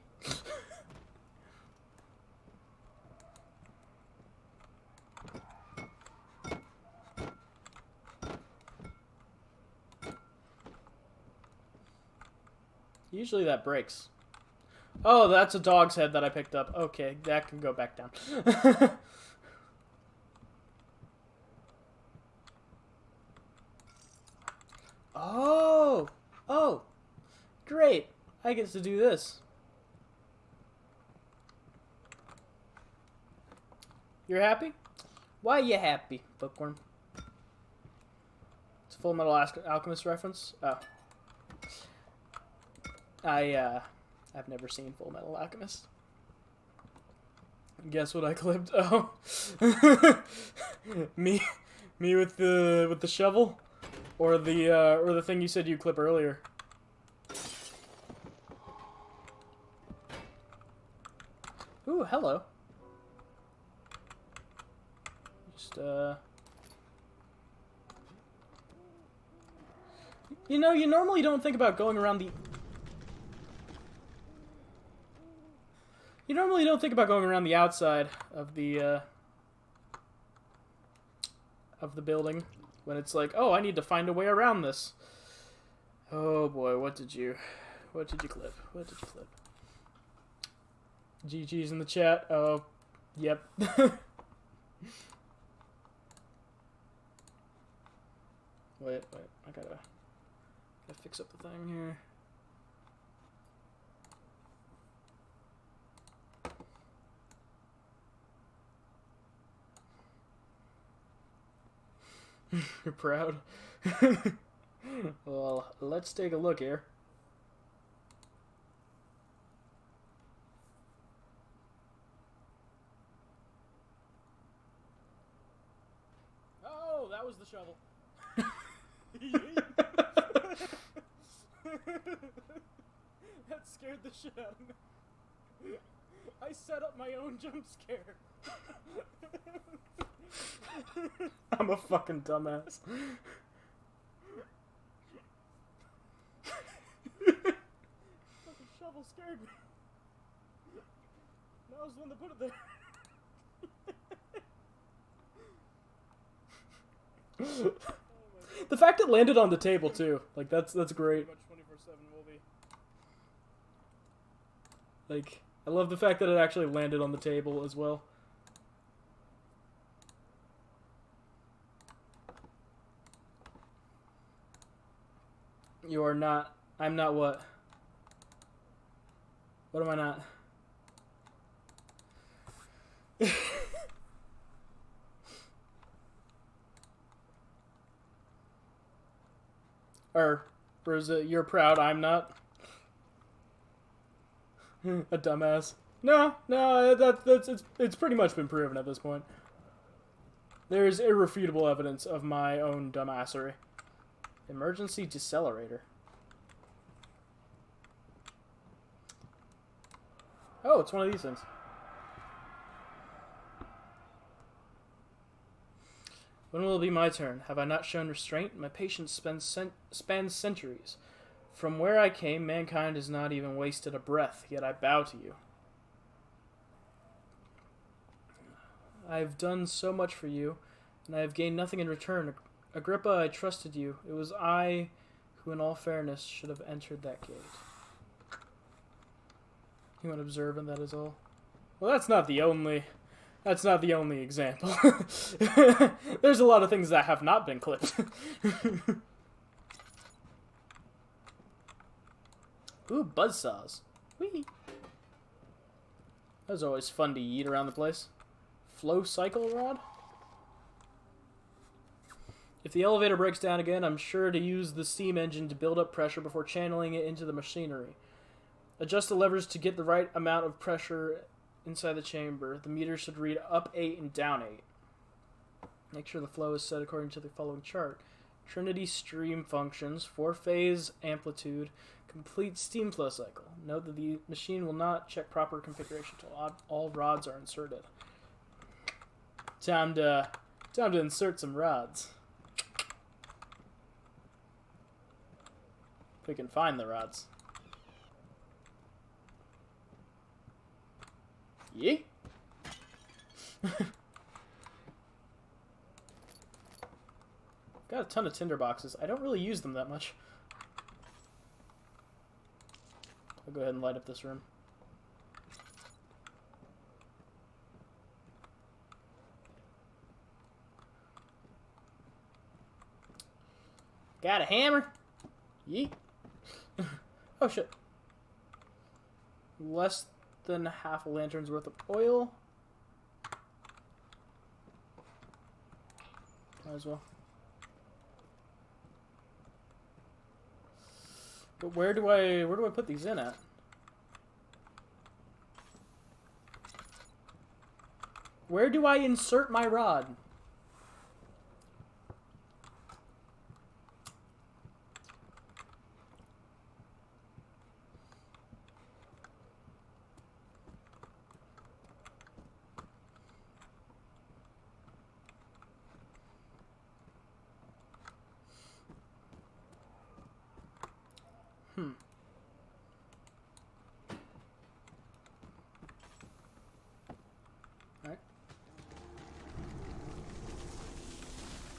Usually that breaks. Oh, that's a dog's head that I picked up. Okay, that can go back down. Oh! Oh! Great! I get to do this. You're happy? Why are you happy, bookworm? It's a Full Metal Alchemist reference? Oh. I've never seen Full Metal Alchemist. Guess what I clipped? Oh. me with the shovel? Or the thing you said you'd clip earlier. Ooh, hello. Just, you know, you normally don't think about going around the... You normally don't think about going around the outside of the building when it's like, oh, I need to find a way around this. Oh boy, what did you clip? What did you clip? GG's in the chat. Oh, yep. Wait, I gotta fix up the thing here. You're proud? Well, let's take a look here. Oh, that was the shovel. That scared the shit out of me. I set up my own jump scare. I'm a fucking dumbass. Fucking shovel scared me. No, I was the one that put it there. The fact it landed on the table too, like that's great. Like, I love the fact that it actually landed on the table as well. You are not. I'm not what? What am I not? Or is it you're proud, I'm not? A dumbass. No, it's pretty much been proven at this point. There's irrefutable evidence of my own dumbassery. Emergency decelerator. Oh, it's one of these things. When will it be my turn? Have I not shown restraint? My patience spans centuries. From where I came, mankind has not even wasted a breath, yet I bow to you. I have done so much for you, and I have gained nothing in return. Agrippa, I trusted you. It was I who, in all fairness, should have entered that gate. You want to observe, and that is all. Well, that's not the only example. There's a lot of things that have not been clipped. Ooh, buzzsaws. Whee! That was always fun to eat around the place. Flow cycle rod? If the elevator breaks down again, I'm sure to use the steam engine to build up pressure before channeling it into the machinery. Adjust the levers to get the right amount of pressure inside the chamber. The meter should read up 8 and down 8. Make sure the flow is set according to the following chart. Trinity stream functions, 4-phase amplitude, complete steam flow cycle. Note that the machine will not check proper configuration until all rods are inserted. Time to insert some rods. If we can find the rods. Yeet. Got a ton of tinder boxes. I don't really use them that much. I'll go ahead and light up this room. Got a hammer. Yeet. Oh shit. Less than half a lantern's worth of oil. Might as well. But where do I put these in at? Where do I insert my rod? Alright.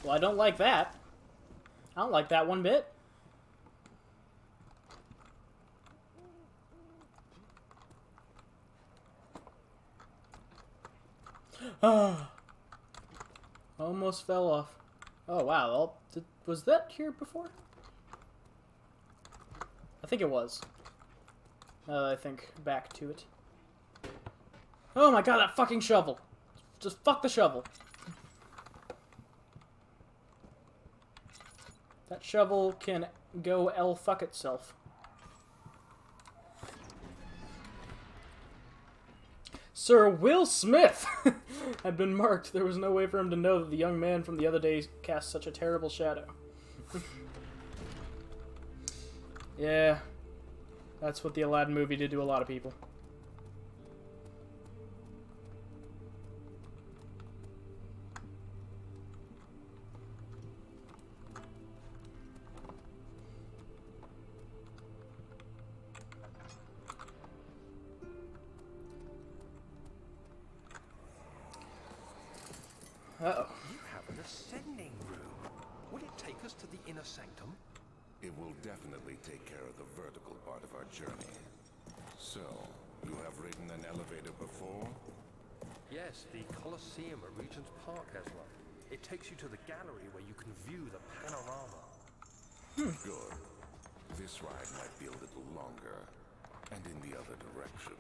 Well, I don't like that. I don't like that one bit. Almost fell off. Oh, wow. Well, was that here before? I think it was. Now that I think back to it. Oh my god, that fucking shovel! Just fuck the shovel. That shovel can go fuck itself. Sir Will Smith had been marked. There was no way for him to know that the young man from the other day cast such a terrible shadow. Yeah, that's what the Aladdin movie did to a lot of people. Uh-oh.
You have an ascending room. Would it take us to the inner sanctum?
It will definitely take care of the vertical part of our journey. So, you have ridden an elevator before?
Yes, the Colosseum at Regent's Park has one. It takes you to the gallery where you can view the panorama.
Good. This ride might be a little longer, and in the other direction.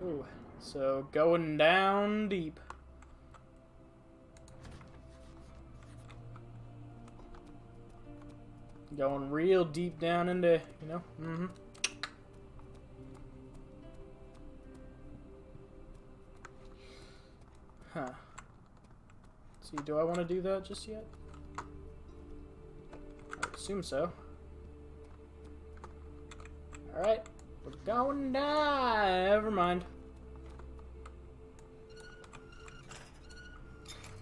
Ooh, so going down deep. Going real deep down into, you know, Huh. See, do I want to do that just yet? I assume so. Alright, we're going down. Never mind.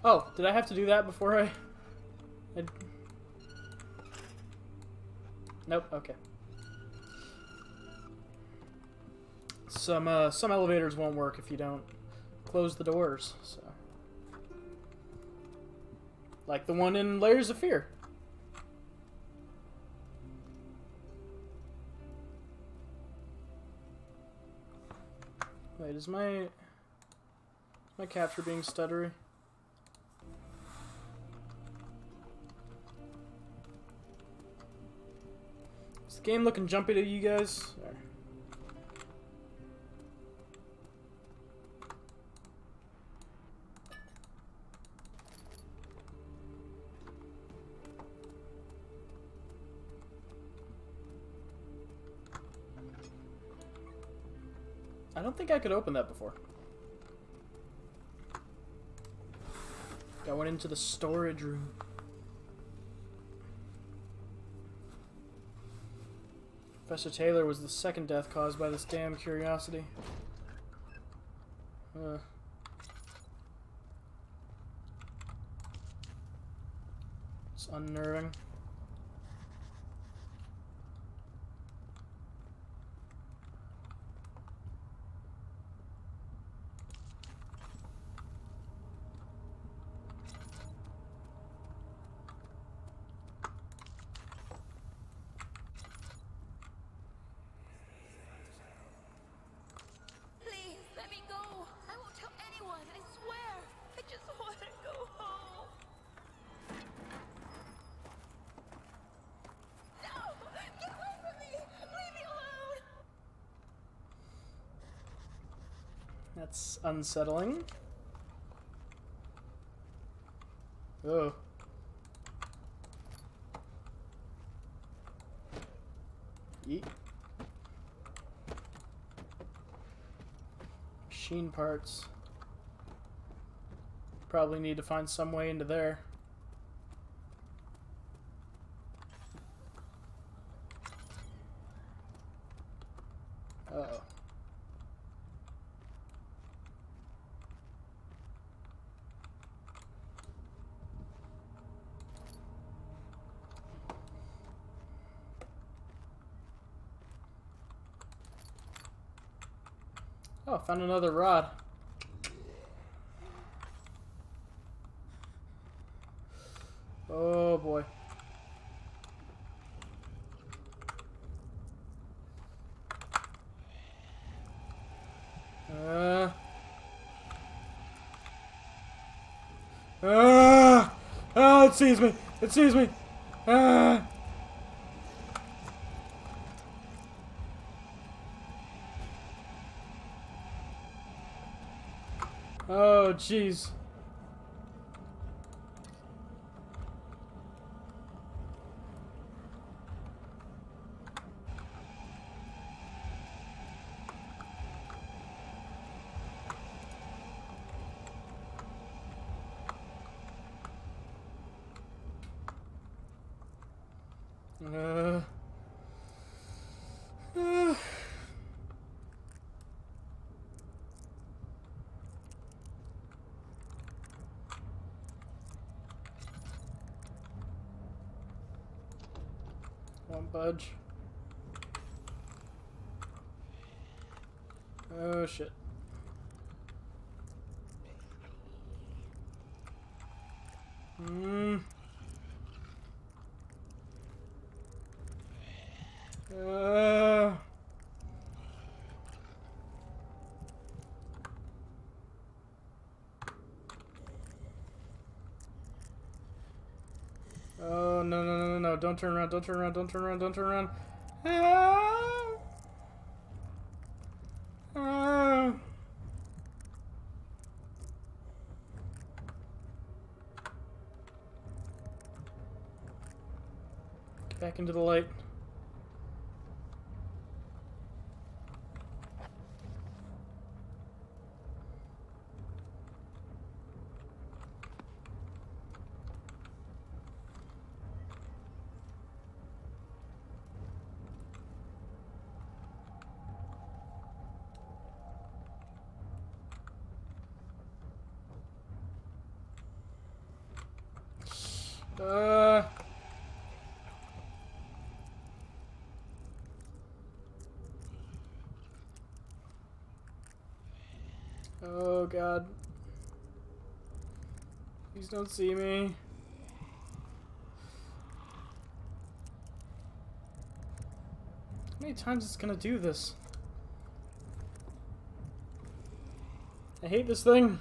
Oh, did I have to do that before I... Nope, okay. Some elevators won't work if you don't close the doors, so... Like the one in Layers of Fear. Wait, is my capture being stuttery? Is the game looking jumpy to you guys? There. I don't think I could open that before. Going into the storage room. Professor Taylor was the second death caused by this damn curiosity. It's unnerving. That's unsettling. Oh. Yeet. Machine parts. Probably need to find some way into there. Uh-oh. Oh, found another rod. Oh boy. Oh, it sees me. It sees me. Oh, jeez. Won't budge. Oh shit. Oh, no, no, no, no, no. Don't turn around, don't turn around, don't turn around, don't turn around. Ah! Ah! Get back into the light. Oh god. Please don't see me. How many times is it gonna do this? I hate this thing.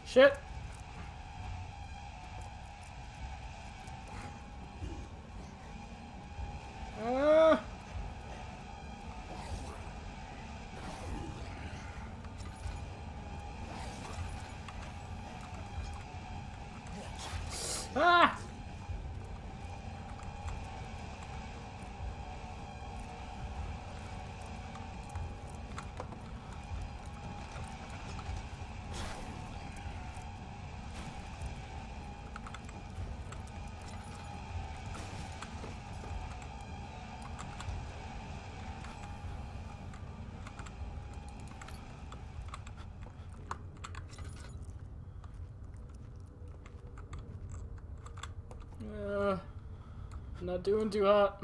Shit. Ah! Not doing too hot.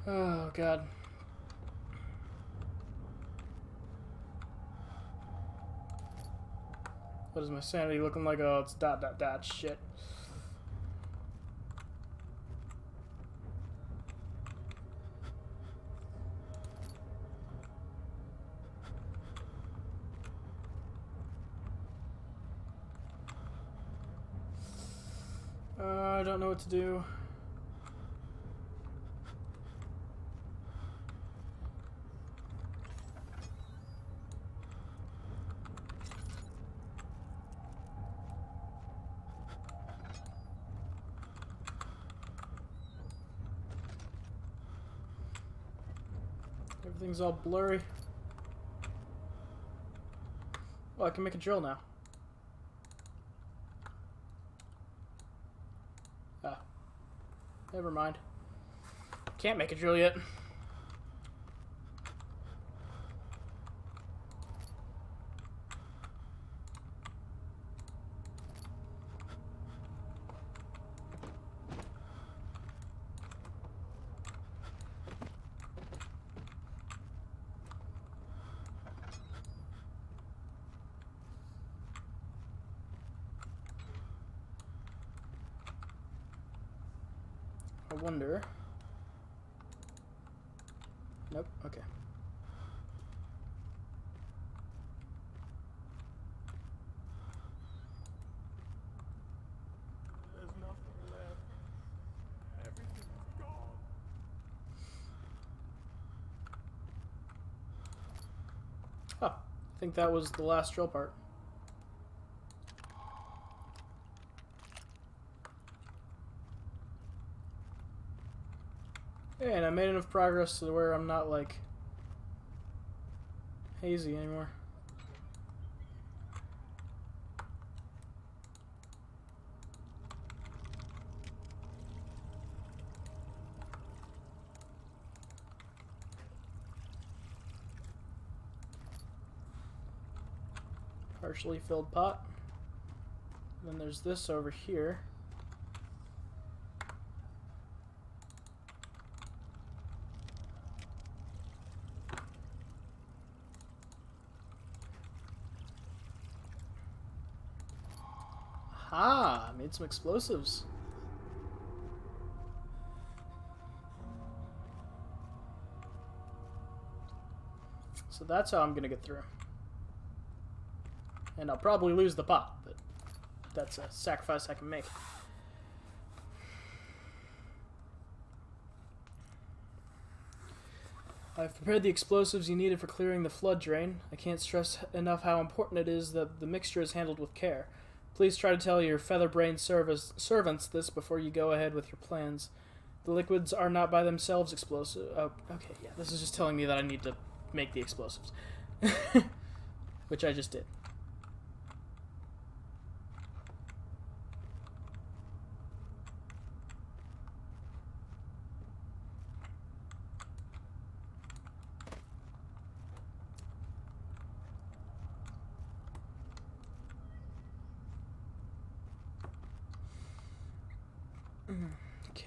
Oh god. What is my sanity looking like? Oh, it's ... shit. I don't know what to do. Everything's all blurry. Oh, I can make a drill now. Ah. Never mind. Can't make a drill yet. I wonder. Nope, okay.
There's nothing left. Everything's gone.
Oh, I think that was the last drill part. Hey, and I made enough progress to where I'm not, like, hazy anymore. Partially filled pot. Then there's this over here. Aha! Made some explosives. So that's how I'm gonna get through. And I'll probably lose the pot, but that's a sacrifice I can make. I've prepared the explosives you needed for clearing the flood drain. I can't stress enough how important it is that the mixture is handled with care. Please try to tell your feather-brained servants this before you go ahead with your plans. The liquids are not by themselves explosive. Oh, okay, yeah. This is just telling me that I need to make the explosives. Which I just did. Okay.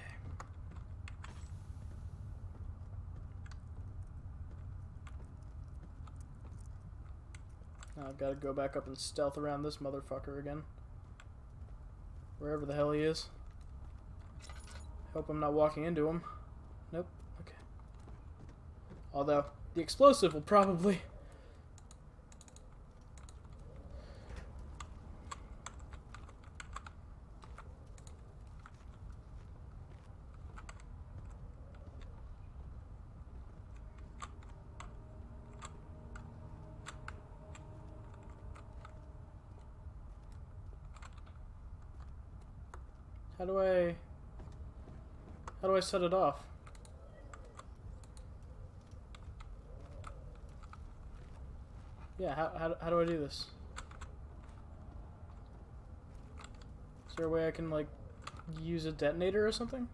Now I've got to go back up and stealth around this motherfucker again. Wherever the hell he is. Hope I'm not walking into him. Nope. Okay. Although, the explosive will probably... How do I set it off? Yeah, how do I do this? Is there a way I can, like, use a detonator or something?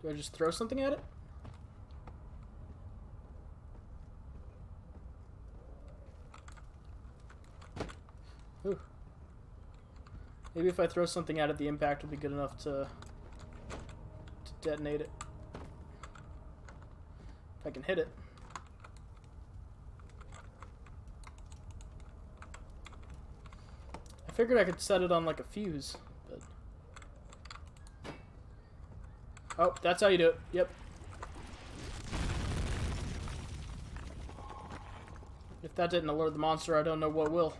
Do I just throw something at it? Ooh. Maybe if I throw something at it, the impact will be good enough to detonate it. If I can hit it. I figured I could set it on like a fuse, but... Oh, that's how you do it. Yep. If that didn't alert the monster, I don't know what will.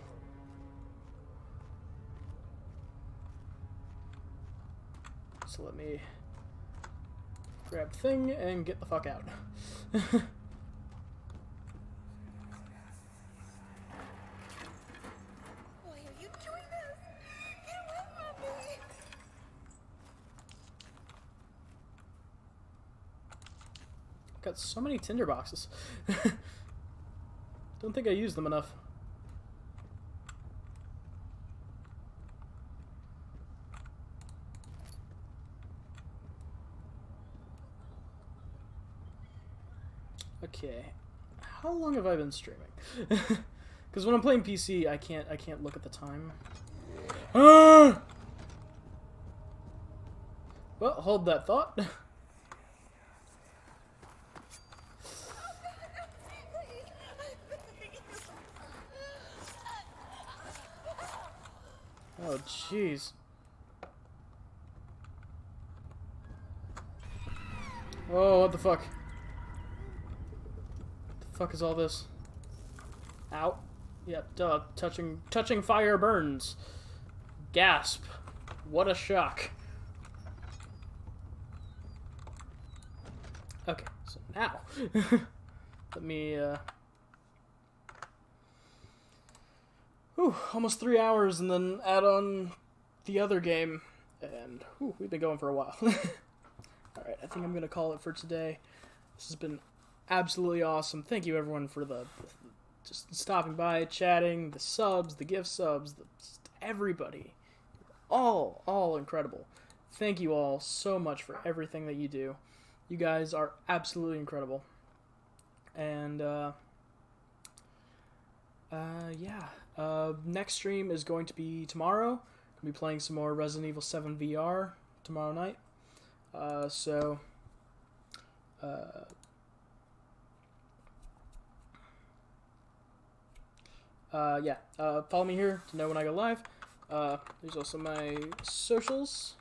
So let me grab the thing and get the fuck out.
Why are you doing this? Get away from me!
Got so many tinder boxes. Don't think I use them enough. Okay, how long have I been streaming? Because when I'm playing PC, I can't look at the time. Ah! Well, hold that thought. Oh, jeez. Oh, what the fuck? The fuck is all this? Ow. Yep, duh. Touching fire burns. Gasp. What a shock. Okay, so now. Let me, Whew, almost 3 hours, and then add on the other game, and whew, we've been going for a while. Alright, I think I'm going to call it for today. This has been absolutely awesome. Thank you, everyone, for the just stopping by, chatting, the subs, the gift subs, just everybody. All incredible. Thank you all so much for everything that you do. You guys are absolutely incredible. And, yeah. Next stream is going to be tomorrow. I'll be playing some more Resident Evil 7 VR tomorrow night. Yeah. Follow me here to know when I go live. There's also my socials.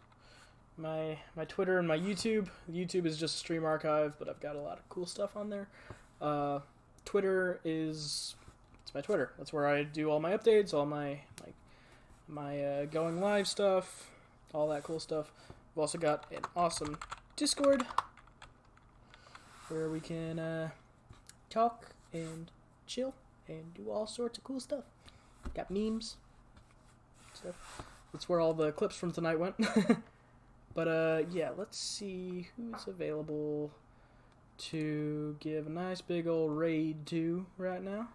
My Twitter and my YouTube. YouTube is just a stream archive, but I've got a lot of cool stuff on there. Twitter is... it's my Twitter. That's where I do all my updates, all my going live stuff, all that cool stuff. We've also got an awesome Discord where we can talk and chill and do all sorts of cool stuff. Got memes, stuff. That's where all the clips from tonight went. But yeah, let's see who's available to give a nice big old raid to right now.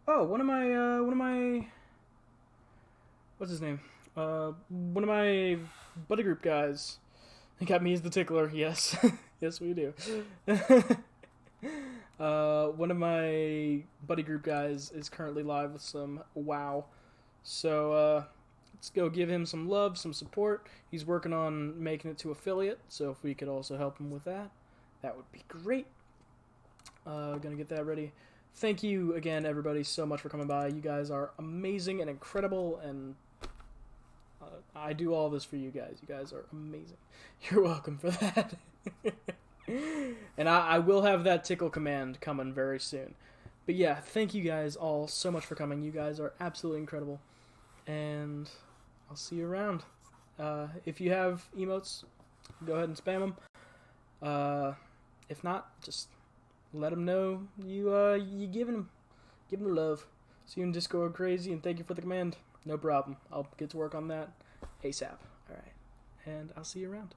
Oh, one of my what's his name? One of my buddy group guys. He got me as the tickler. Yes, yes we do. One of my buddy group guys is currently live with some WoW, so let's go give him some love, some support. He's working on making it to affiliate, so if we could also help him with that, that would be great. Gonna get that ready. Thank you again, everybody, so much for coming by. You guys are amazing and incredible, and I do all this for you guys. You guys are amazing. You're welcome for that. And I will have that tickle command coming very soon. But yeah, thank you guys all so much for coming. You guys are absolutely incredible. And I'll see you around. If you have emotes, go ahead and spam them. If not, just let them know you giving them. Give them the love. See you in Discord, crazy, and thank you for the command. No problem. I'll get to work on that ASAP. Alright. And I'll see you around.